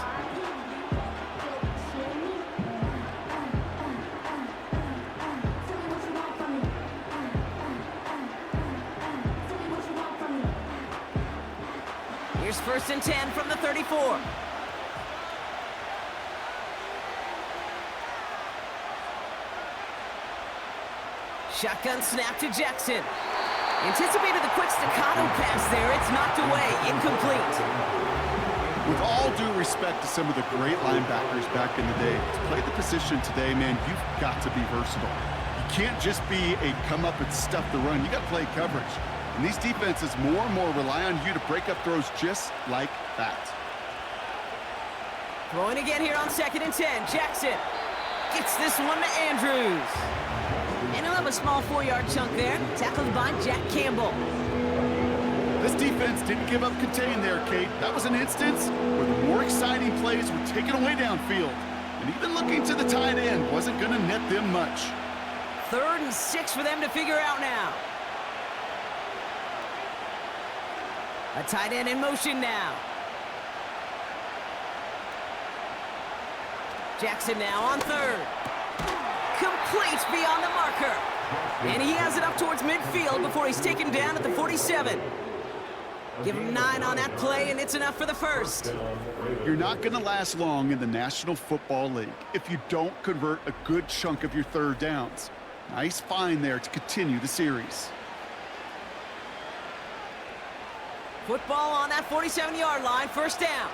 Here's 1st and 10 from the 34. Shotgun snap to Jackson. Anticipated the quick staccato pass there. It's knocked away, incomplete. With all due respect to some of the great linebackers back in the day, to play the position today, man, you've got to be versatile. You can't just be a come up and stuff the run. You got to play coverage. And these defenses more and more rely on you to break up throws just like that. Throwing again here on 2nd and 10. Jackson gets this one to Andrews. And he'll have a small 4-yard chunk there, tackled by Jack Campbell. This defense didn't give up contain there, Kate. That was an instance where the more exciting plays were taken away downfield. And even looking to the tight end wasn't going to net them much. 3rd and 6 for them to figure out now. A tight end in motion now. Jackson now on 3rd. Complete beyond the marker. And he has it up towards midfield before he's taken down at the 47. Give him 9 on that play, and it's enough for the first. You're not going to last long in the National Football League if you don't convert a good chunk of your 3rd downs. Nice find there to continue the series. Football on that 47-yard line, 1st down.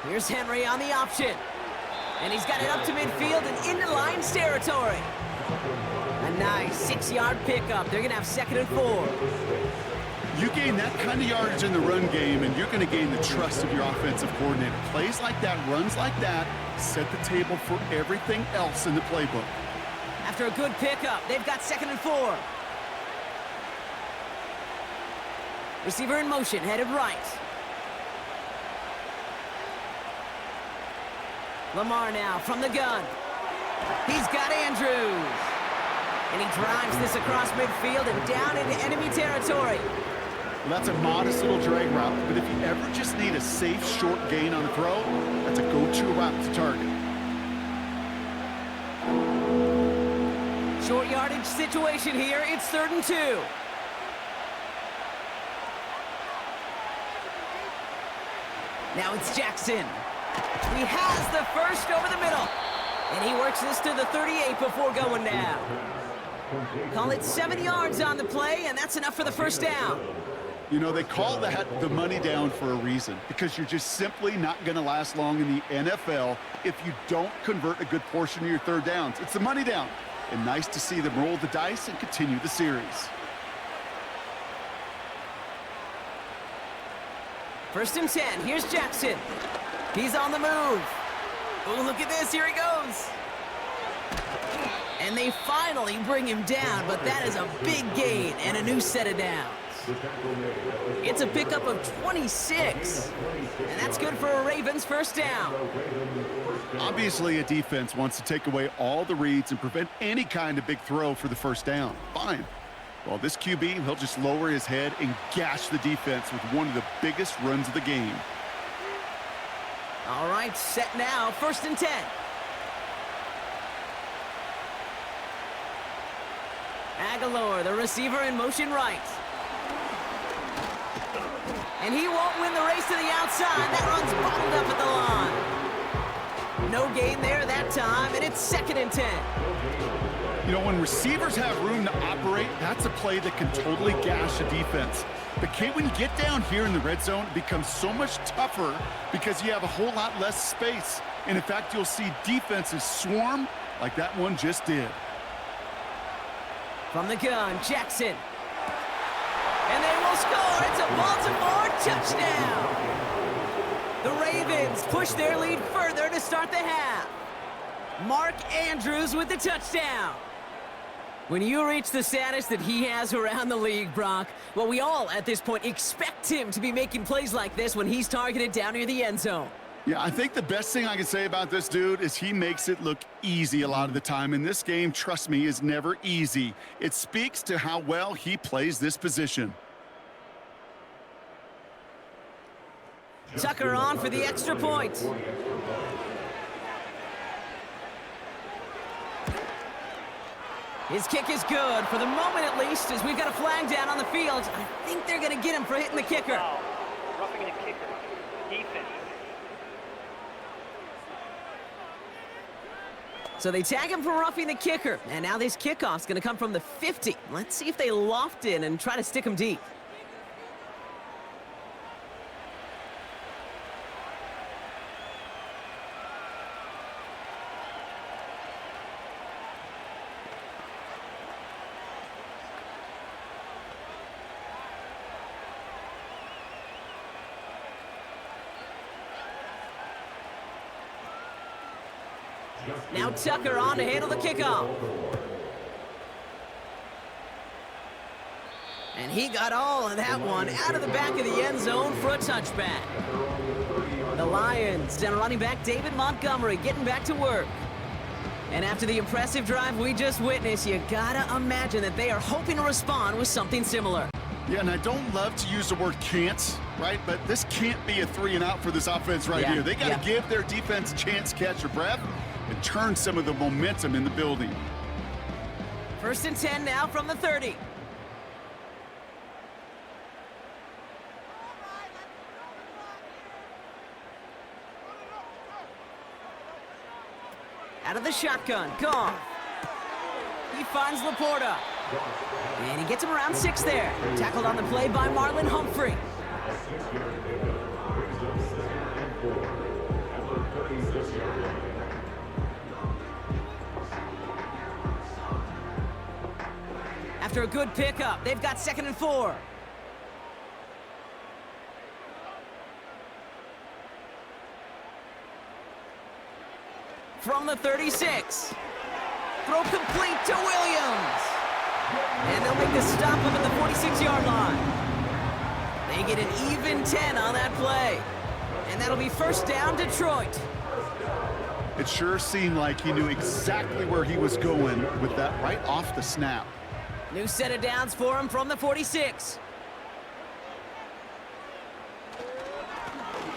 Here's Henry on the option. And he's got it up to midfield and into Lions territory. A nice 6-yard pickup. They're going to have 2nd and 4. You gain that kind of yardage in the run game, and you're going to gain the trust of your offensive coordinator. Plays like that, runs like that, set the table for everything else in the playbook. After a good pickup, they've got 2nd and 4. Receiver in motion, headed right. Lamar now from the gun. He's got Andrews. And he drives this across midfield and down into enemy territory. Well, that's a modest little drag route, but if you ever just need a safe, short gain on a throw, that's a go-to route to target. Short yardage situation here. It's 3rd and 2. Now it's Jackson. He has the first over the middle. And he works this to the 38 before going down. Call it 7 yards on the play, and that's enough for the 1st down. You know, they call that the money down for a reason, because you're just simply not going to last long in the NFL if you don't convert a good portion of your 3rd downs. It's the money down. And nice to see them roll the dice and continue the series. 1st and 10. Here's Jackson. He's on the move. Oh, look at this. Here he goes. And they finally bring him down, but that is a big gain and a new set of downs. It's a pickup of 26. And that's good for a Ravens 1st down. Obviously, a defense wants to take away all the reads and prevent any kind of big throw for the 1st down. Fine. Well, this QB, he'll just lower his head and gash the defense with one of the biggest runs of the game. All right, set now, 1st and 10. Aguilar, the receiver, in motion right. And he won't win the race to the outside. That run's bottled up at the line. No gain there that time, and it's 2nd and 10. You know, when receivers have room to operate, that's a play that can totally gash a defense. But Kate, when you get down here in the red zone, it becomes so much tougher because you have a whole lot less space. And in fact, you'll see defenses swarm like that one just did. From the gun, Jackson. And they will score. It's a Baltimore touchdown. The Ravens push their lead further to start the half. Mark Andrews with the touchdown. When you reach the status that he has around the league, Brock, well, we all at this point expect him to be making plays like this when he's targeted down near the end zone. Yeah, I think the best thing I can say about this dude is he makes it look easy a lot of the time. And this game, trust me, is never easy. It speaks to how well he plays this position. Tucker on for the extra point. His kick is good, for the moment at least, as we've got a flag down on the field. I think they're going to get him for hitting the kicker. Foul. Roughing the kicker. Defense. So they tag him for roughing the kicker, and now this kickoff's going to come from the 50. Let's see if they loft in and try to stick him deep. Now Tucker on to handle the kickoff. And he got all of that one out of the back of the end zone for a touchback. The Lions and running back David Montgomery getting back to work. And after the impressive drive we just witnessed, you gotta imagine that they are hoping to respond with something similar. Yeah, and I don't love to use the word can't, right? But this can't be a 3-and-out for this offense right here. They got to give their defense a chance to catch their breath and turn some of the momentum in the building. 1st and 10 now from the 30. Out of the shotgun, gone. He finds Laporta. And he gets him around 6 there. Tackled on the play by Marlon Humphrey. After a good pickup, they've got 2nd and 4. From the 36. Throw complete to Williams. And they'll make the stop up at the 46-yard line. They get an even 10 on that play. And that'll be 1st down, Detroit. It sure seemed like he knew exactly where he was going with that right off the snap. New set of downs for him from the 46.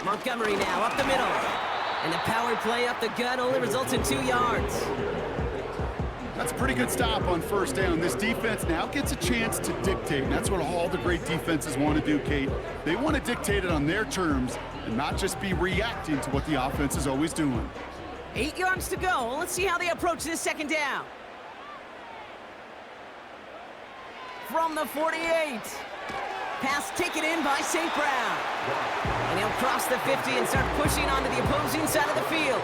Montgomery now up the middle. And the power play up the gut only results in 2 yards. That's a pretty good stop on 1st down. This defense now gets a chance to dictate. And that's what all the great defenses want to do, Kate. They want to dictate it on their terms and not just be reacting to what the offense is always doing. 8 yards to go. Let's see how they approach this 2nd down. From the 48. Pass taken in by St. Brown. And he'll cross the 50 and start pushing onto the opposing side of the field.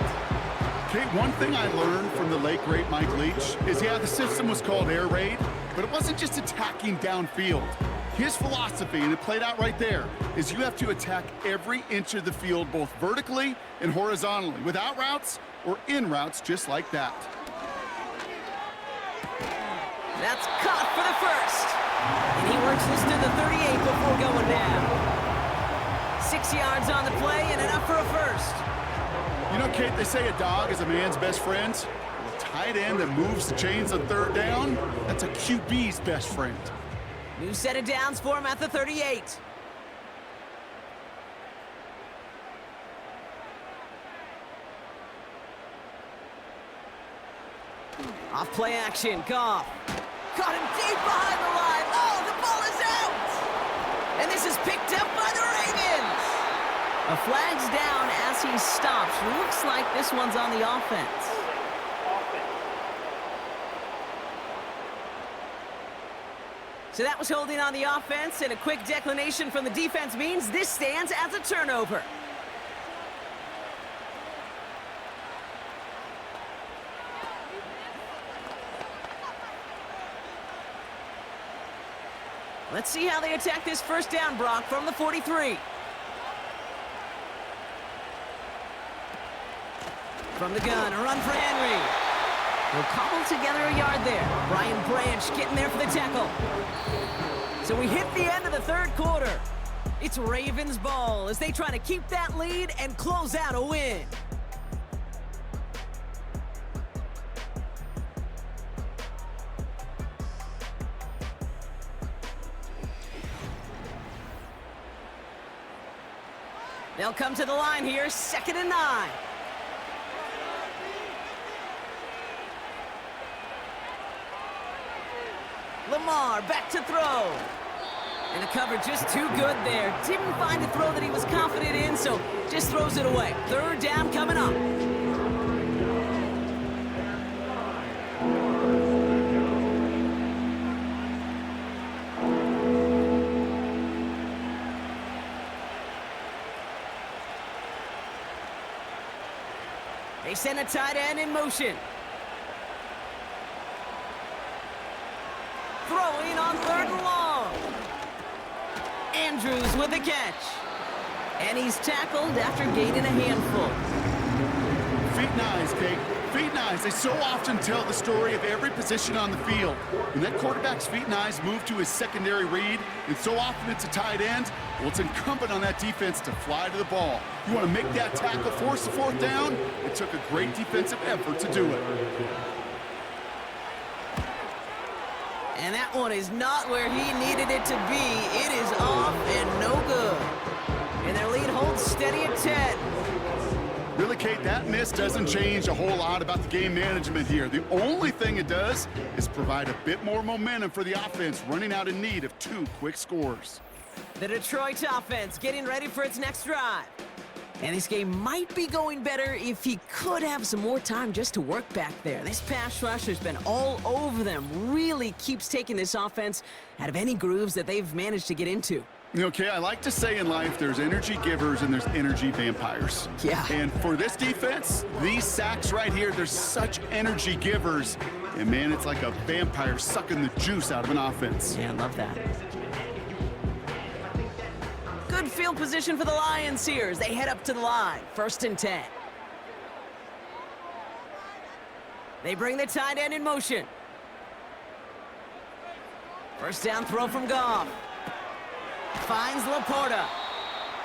Kate, one thing I learned from the late, great Mike Leach is, the system was called air raid, but it wasn't just attacking downfield. His philosophy, and it played out right there, is you have to attack every inch of the field, both vertically and horizontally, without routes or in routes just like that. That's caught for the 1st. And he works this to the 38 before going down. 6 yards on the play and enough for a 1st. You know, Kate, they say a dog is a man's best friend. A tight end that moves the chains on 3rd down, that's a QB's best friend. New set of downs for him at the 38. Off play action, Goff. Caught him deep behind the line. Oh, the ball is out! And this is picked up by the Ravens. A flag's down as he stops. Looks like this one's on the offense. So that was holding on the offense, and a quick declination from the defense means this stands as a turnover. Let's see how they attack this first down, Brock, from the 43. From the gun, a run for Henry. He'll cobble together a yard there. Brian Branch getting there for the tackle. So we hit the end of the third quarter. It's Ravens ball as they try to keep that lead and close out a win. They'll come to the line here, 2nd and 9. Lamar back to throw. And the cover just too good there. Didn't find a throw that he was confident in, so just throws it away. 3rd down coming up. They send a tight end in motion. Throwing on 3rd and long. Andrews with the catch. And he's tackled after gaining a handful. Feet and eyes, Kate. Feet and eyes. They so often tell the story of every position on the field. When that quarterback's feet and eyes move to his secondary read, and so often it's a tight end, well, it's incumbent on that defense to fly to the ball. You want to make that tackle, force the 4th down? It took a great defensive effort to do it. And that one is not where he needed it to be. It is off and no good. And their lead holds steady at 10. Really, Kate, that miss doesn't change a whole lot about the game management here. The only thing it does is provide a bit more momentum for the offense, running out in need of 2 quick scores. The Detroit offense getting ready for its next drive. And this game might be going better if he could have some more time just to work back there. This pass rush has been all over them. Really keeps taking this offense out of any grooves that they've managed to get into. Okay, I like to say in life there's energy givers and there's energy vampires. Yeah. And for this defense, these sacks right here, they're such energy givers. And man, it's like a vampire sucking the juice out of an offense. Yeah, I love that. Good field position for the Lions here as they head up to the line. 1st and 10. They bring the tight end in motion. 1st down throw from Goff. Finds Laporta.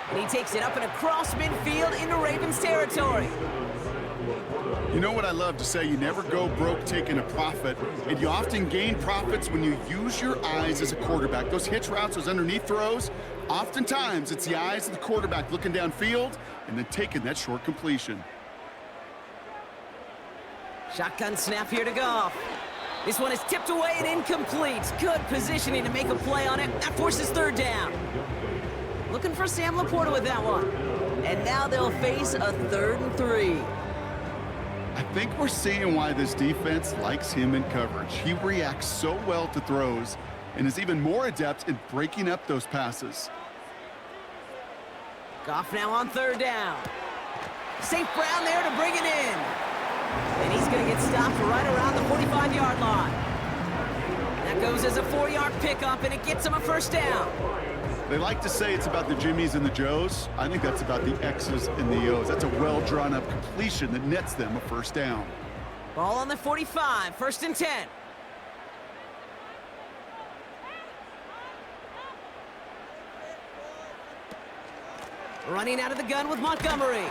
And he takes it up and across midfield into Ravens territory. You know what I love to say? You never go broke taking a profit, and you often gain profits when you use your eyes as a quarterback. Those hitch routes, those underneath throws, oftentimes it's the eyes of the quarterback looking downfield and then taking that short completion. Shotgun snap here to Goff. This one is tipped away and incomplete. Good positioning to make a play on it. That forces 3rd down. Looking for Sam Laporta with that one. And now they'll face a 3rd and 3. I think we're seeing why this defense likes him in coverage. He reacts so well to throws and is even more adept in breaking up those passes. Goff now on 3rd down. St. Brown there to bring it in. And he's going to get stopped right around the 45-yard line. That goes as a 4-yard pickup, and it gets him a 1st down. They like to say it's about the Jimmies and the Joes. I think that's about the X's and the O's. That's a well-drawn-up completion that nets them a 1st down. Ball on the 45, 1st and 10. Running out of the gun with Montgomery.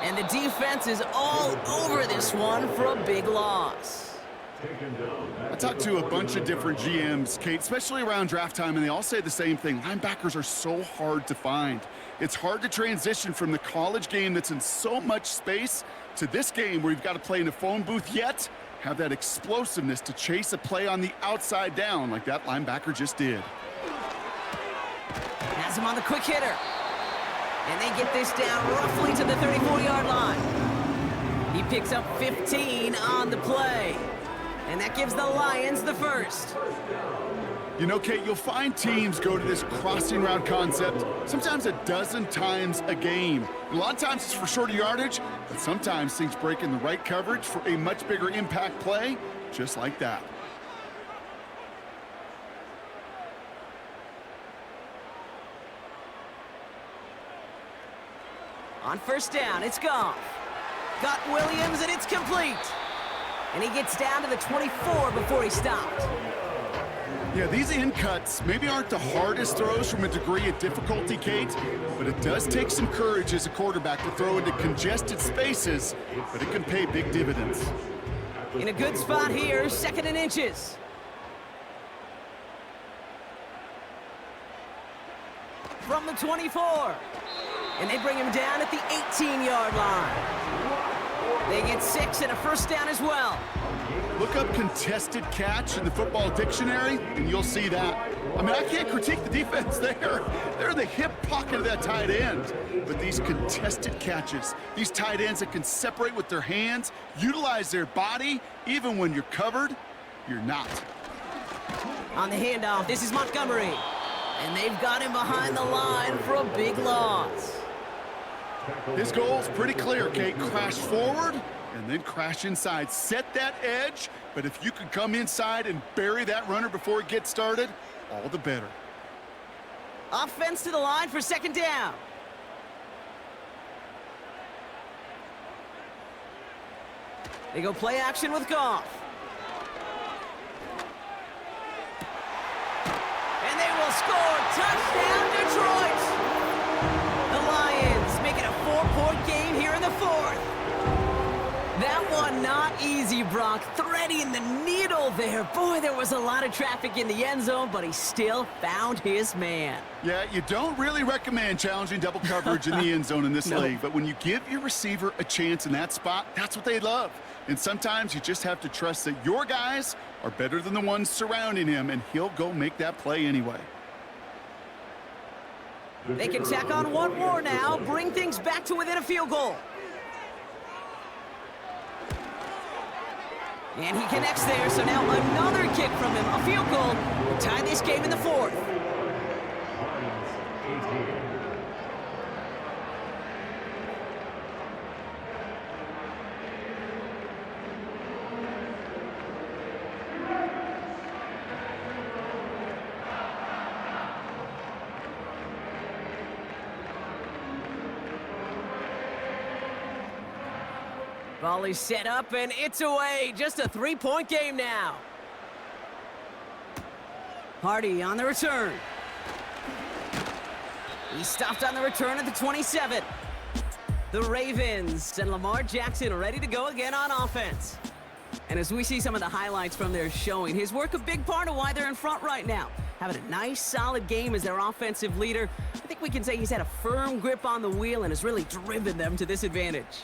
And the defense is all over this one for a big loss. I talked to a bunch of different GMs, Kate, especially around draft time, and they all say the same thing. Linebackers are so hard to find. It's hard to transition from the college game that's in so much space to this game where you've got to play in a phone booth, yet have that explosiveness to chase a play on the outside down like that linebacker just did. Has him on the quick hitter. And they get this down roughly to the 34-yard line. He picks up 15 on the play. And that gives the Lions the first. You know, Kate, you'll find teams go to this crossing route concept sometimes a dozen times a game. And a lot of times it's for shorter yardage, but sometimes things break in the right coverage for a much bigger impact play, just like that. On first down, it's Goff. Got Williams, and it's complete. And he gets down to the 24 before he stopped. Yeah, these in cuts maybe aren't the hardest throws from a degree of difficulty, Kate, but it does take some courage as a quarterback to throw into congested spaces, but it can pay big dividends. In a good spot here, 2nd and inches. From the 24. And they bring him down at the 18-yard line. They get 6 and a first down as well. Look up contested catch in the football dictionary, and you'll see that. I mean, I can't critique the defense there. They're in the hip pocket of that tight end. But these contested catches, these tight ends that can separate with their hands, utilize their body, even when you're covered, you're not. On the handoff, this is Montgomery. And they've got him behind the line for a big loss. His goal's pretty clear, Kate. Crash forward and then crash inside. Set that edge, but if you can come inside and bury that runner before it gets started, all the better. Offense to the line for 2nd down. They go play action with Goff. And they will score. Touchdown, Detroit! The Lions make it a 4-point game here in the 4th. That one not easy, Brock. Threading the needle there. Boy, there was a lot of traffic in the end zone, but he still found his man. Yeah, you don't really recommend challenging double coverage in the end zone in this league, but when you give your receiver a chance in that spot, that's what they love. And sometimes you just have to trust that your guys are better than the ones surrounding him, and he'll go make that play anyway. They can tack on one more now, bring things back to within a field goal. And he connects there, so now another kick from him, a field goal, to tie this game in the 4th. Volley set up, and it's away. Just a 3-point game now. Hardy on the return. He stopped on the return at the 27. The Ravens and Lamar Jackson ready to go again on offense. And as we see some of the highlights from their showing, his work a big part of why they're in front right now. Having a nice, solid game as their offensive leader. I think we can say he's had a firm grip on the wheel and has really driven them to this advantage.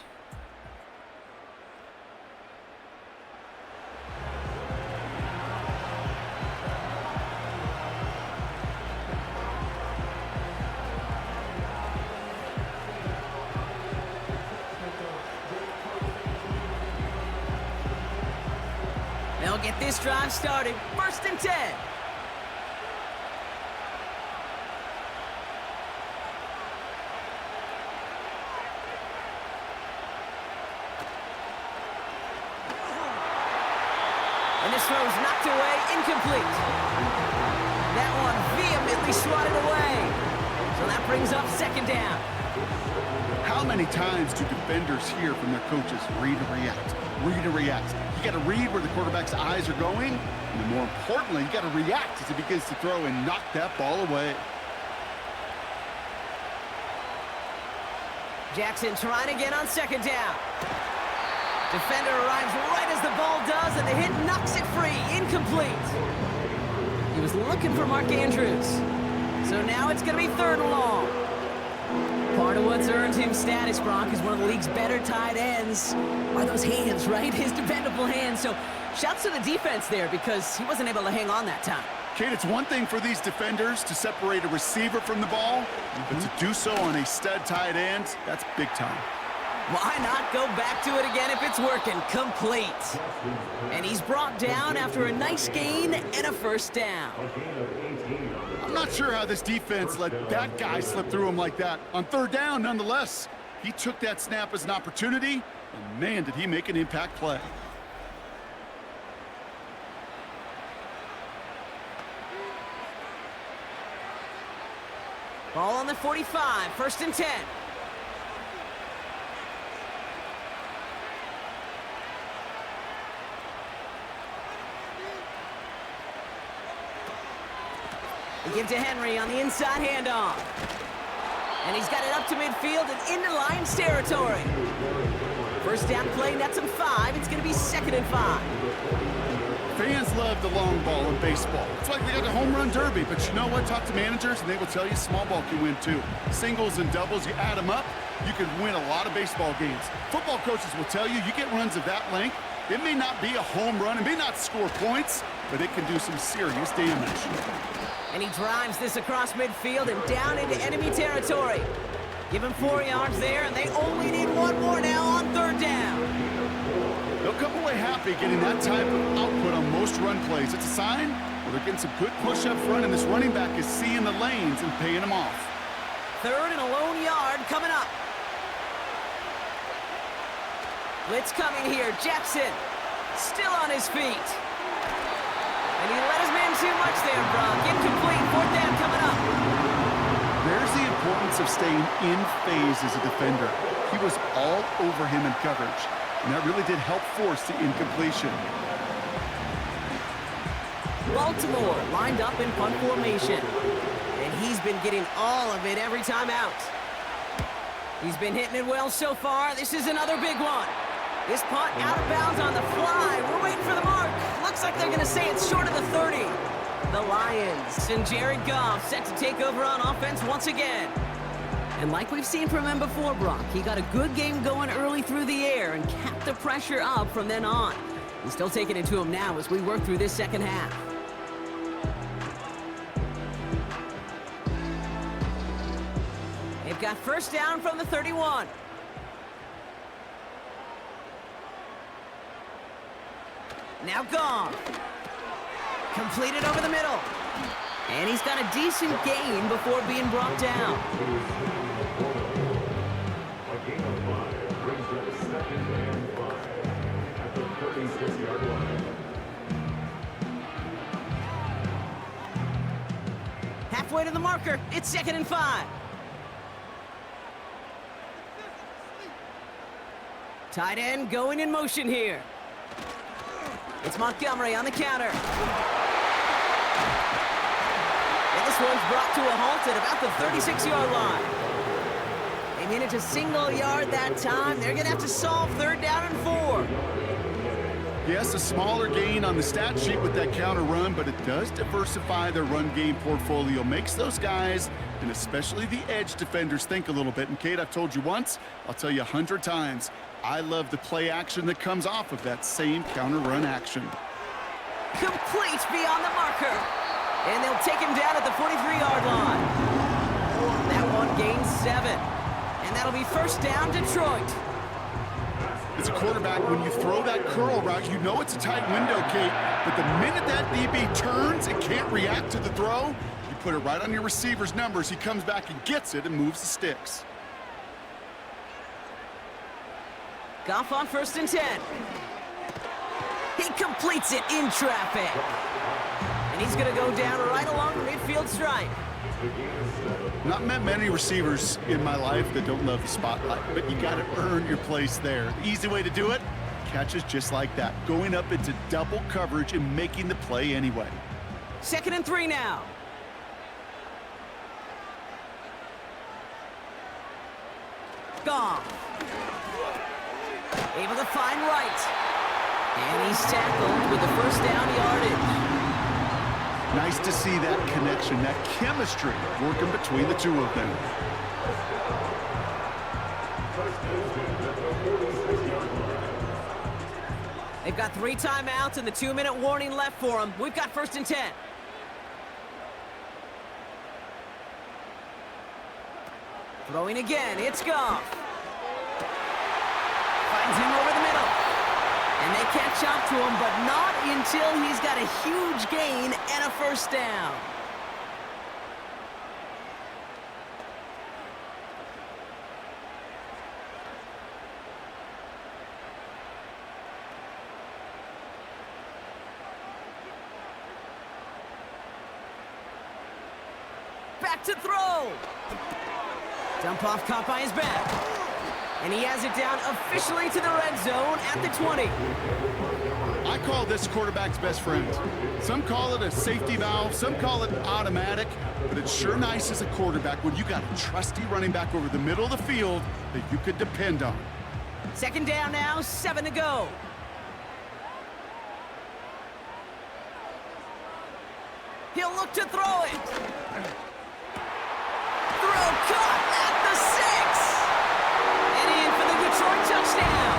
They'll get this drive started. 1st and 10. And this throw's knocked away, incomplete. That one vehemently swatted away. So that brings up 2nd down. How many times do defenders hear from their coaches, read and react, read and react? You got to read where the quarterback's eyes are going, and more importantly, you got to react as he begins to throw and knock that ball away. Jackson trying again on 2nd down. Defender arrives right as the ball does, and the hit knocks it free. Incomplete. He was looking for Mark Andrews. So now it's going to be 3rd and long. Part of what's earned him status, Brock, is one of the league's better tight ends. Are those hands, right? His dependable hands. So shouts to the defense there because he wasn't able to hang on that time. Kate, it's one thing for these defenders to separate a receiver from the ball, but to do so on a stud tight end, that's big time. Why not go back to it again if it's working? Complete. And he's brought down after a nice gain and a 1st down. I'm not sure how this defense let that guy slip through him like that. On 3rd down, nonetheless, he took that snap as an opportunity, and man, did he make an impact play. Ball on the 45, 1st and 10. They give to Henry on the inside handoff. And he's got it up to midfield and into Lions territory. 1st down play, nets him 5. It's going to be 2nd and 5. Fans love the long ball in baseball. It's like they got the home run derby, but you know what? Talk to managers and they will tell you small ball can win too. Singles and doubles, you add them up, you can win a lot of baseball games. Football coaches will tell you, you get runs of that length, it may not be a home run, it may not score points, but it can do some serious damage. And he drives this across midfield and down into enemy territory. Give him 4 yards there, and they only need 1 more now on 3rd down. They'll come away happy getting that type of output on most run plays. It's a sign where they're getting some good push up front, and this running back is seeing the lanes and paying them off. 3rd and a lone yard coming up. Blitz coming here. Jackson still on his feet. And he let his man too much there, Brock. Incomplete. 4th down coming up. There's the importance of staying in phase as a defender. He was all over him in coverage, and that really did help force the incompletion. Baltimore lined up in punt formation. And he's been getting all of it every time out. He's been hitting it well so far. This is another big one. This punt out of bounds on the fly. We're waiting for the mark. Looks like they're going to say it's short of the 30. The Lions and Jared Goff set to take over on offense once again. And like we've seen from him before, Brock, he got a good game going early through the air and kept the pressure up from then on. He's still taking it to him now as we work through this 2nd half. They've got 1st down from the 31. Now gone. Completed over the middle. And he's got a decent gain before being brought down. Halfway to the marker. It's 2nd and 5. Tight end going in motion here. It's Montgomery on the counter. And this one's brought to a halt at about the 36-yard line. They managed a single yard that time. They're going to have to solve 3rd down and 4. Yes, a smaller gain on the stat sheet with that counter run, but it does diversify their run game portfolio. Makes those guys, and especially the edge defenders, think a little bit. And Kate, I've told you once, I'll tell you 100 times, I love the play action that comes off of that same counter run action. Complete beyond the marker. And they'll take him down at the 43-yard line. That one gains 7. And that'll be 1st down, Detroit. As a quarterback, when you throw that curl route, you know it's a tight window, Kate. But the minute that DB turns and can't react to the throw, you put it right on your receiver's numbers. He comes back and gets it and moves the sticks. Goff on 1st and 10. He completes it in traffic. And he's going to go down right along the midfield stripe. Not met many receivers in my life that don't love the spotlight, but you got to earn your place there. The easy way to do it, catches just like that, going up into double coverage and making the play anyway. 2nd and 3 now. Goff. Able to find Wright. And he's tackled with the first down yardage. Nice to see that connection, that chemistry working between the two of them. They've got 3 timeouts and the 2-minute warning left for them. We've got 1st and 10. Throwing again, it's Goff. Finds him over the middle. And they catch up to him, but not until he's got a huge gain and a 1st down. Back to throw. Dump off caught by his back. And he has it down officially to the red zone at the 20. I call this quarterback's best friend. Some call it a safety valve, some call it automatic, but it's sure nice as a quarterback when you got a trusty running back over the middle of the field that you could depend on. 2nd down now, 7 to go. He'll look to throw it. Throw caught at the 6. And in for the Detroit touchdown.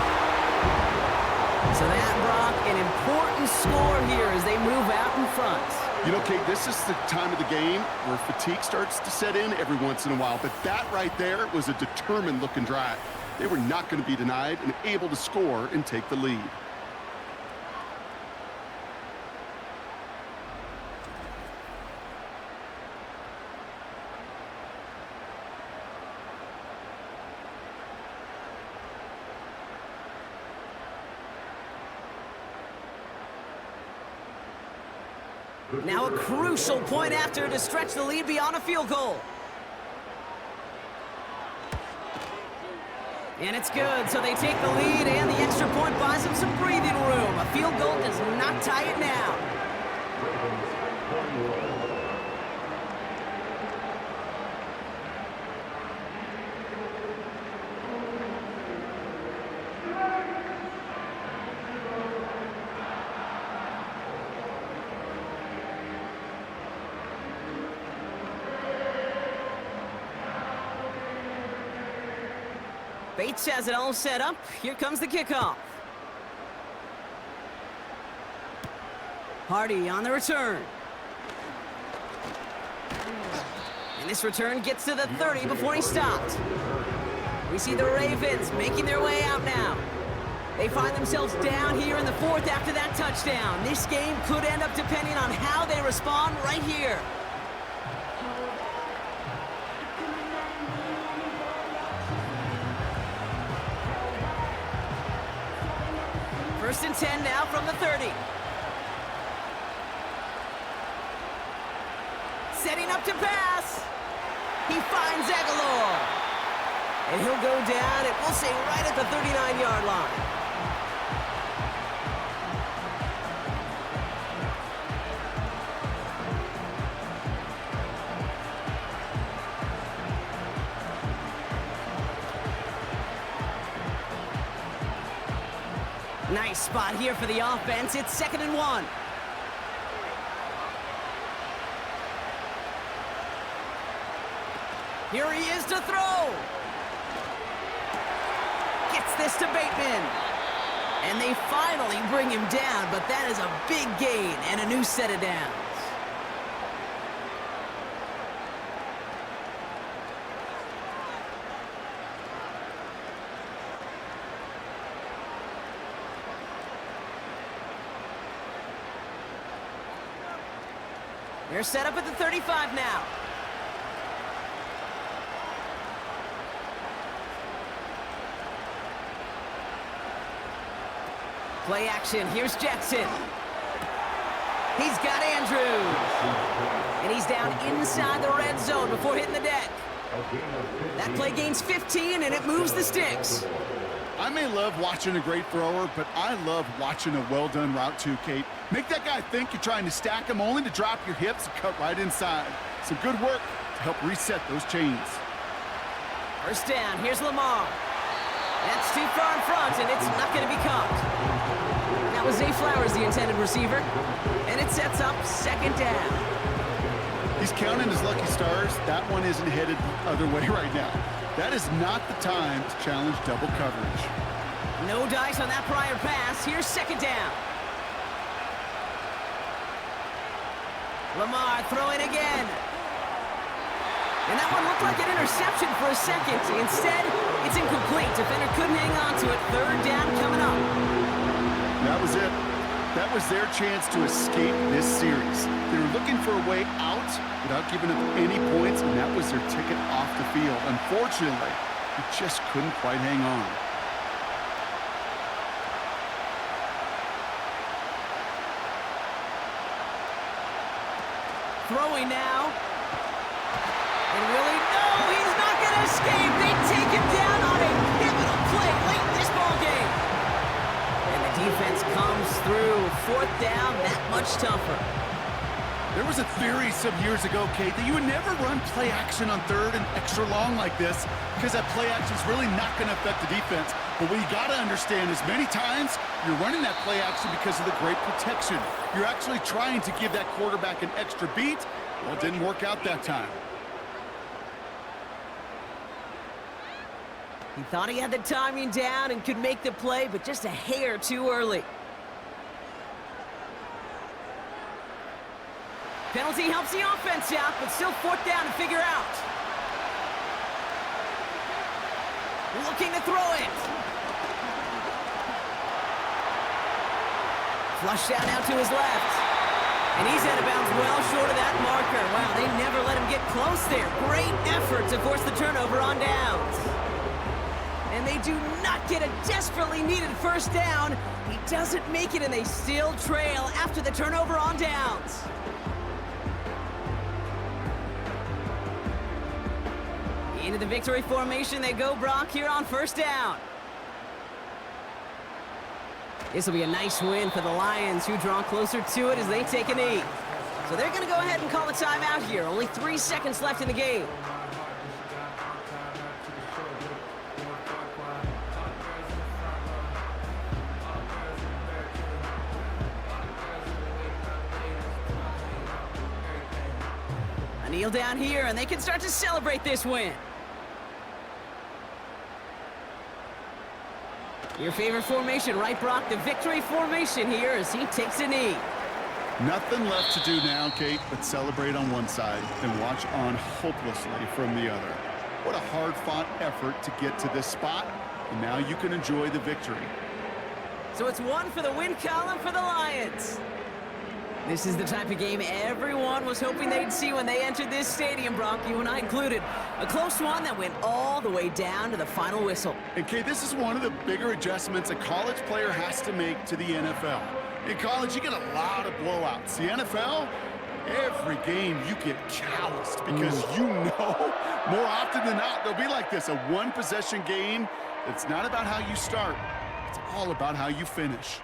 So that, Brock, an important score here as they move out in front. You know, Kate, this is the time of the game where fatigue starts to set in every once in a while, but that right there was a determined-looking drive. They were not going to be denied and able to score and take the lead. Now a crucial point after to stretch the lead beyond a field goal. And it's good, so they take the lead, and the extra point buys them some breathing room. A field goal does not tie it now. Bates has it all set up. Here comes the kickoff. Hardy on the return. And this return gets to the 30 before he stopped. We see the Ravens making their way out now. They find themselves down here in the 4th after that touchdown. This game could end up depending on how they respond right here. First and 10 now from the 30. Setting up to pass. He finds Aguilar. And he'll go down, and we'll say right at the 39-yard line. Nice spot here for the offense. It's 2nd and 1. Here he is to throw. Gets this to Bateman. And they finally bring him down, but that is a big gain and a new set of downs. They're set up at the 35 now. Play action. Here's Jackson. He's got Andrews. And he's down inside the red zone before hitting the deck. That play gains 15, and it moves the sticks. I may love watching a great thrower, but I love watching a well-done route too, Kate. Make that guy think you're trying to stack him only to drop your hips and cut right inside. Some good work to help reset those chains. First down, here's Lamar. That's too far in front, and it's not going to be caught. That was Zay Flowers, the intended receiver, and it sets up second down. He's counting his lucky stars. That one isn't headed the other way right now. That is not the time to challenge double coverage. No dice on that prior pass. Here's second down. Lamar throwing again. And that one looked like an interception for a second. Instead, it's incomplete. Defender couldn't hang on to it. Third down coming up. That was it. That was their chance to escape this series. They were looking for a way out without giving up any points, and that was their ticket off the field. Unfortunately, they just couldn't quite hang on. Throwing now. And really, no, he's not going to escape. They take him down on a pivotal play late in this ball game. And the defense comes through. Fourth down, that much tougher. There was a theory some years ago, Kate, that you would never run play action on third and extra long like this because that play action is really not going to affect the defense. But what you got to understand is many times you're running that play action because of the great protection. You're actually trying to give that quarterback an extra beat. Well, it didn't work out that time. He thought he had the timing down and could make the play, but just a hair too early. Penalty helps the offense out, but still fourth down to figure out. Looking to throw it. Flushed out now to his left. And he's out of bounds well short of that marker. Wow, they never let him get close there. Great effort to force the turnover on downs. And they do not get a desperately needed first down. He doesn't make it, and they still trail after the turnover on downs. Into the victory formation they go, Brock, here on first down. This will be a nice win for the Lions, who draw closer to it as they take a knee. So they're going to go ahead and call a timeout here. Only 3 seconds left in the game. A kneel down here, and they can start to celebrate this win. Your favorite formation, right, Brock? The victory formation here as he takes a knee. Nothing left to do now, Kate, but celebrate on one side and watch on hopelessly from the other. What a hard-fought effort to get to this spot, and now you can enjoy the victory. So it's one for the win column for the Lions. This is the type of game everyone was hoping they'd see when they entered this stadium, Brock, you and I included. A close one that went all the way down to the final whistle. And Kate, this is one of the bigger adjustments a college player has to make to the NFL. In college, you get a lot of blowouts. The NFL, every game you get calloused because you know more often than not they'll be like this, a one-possession game. It's not about how you start. It's all about how you finish.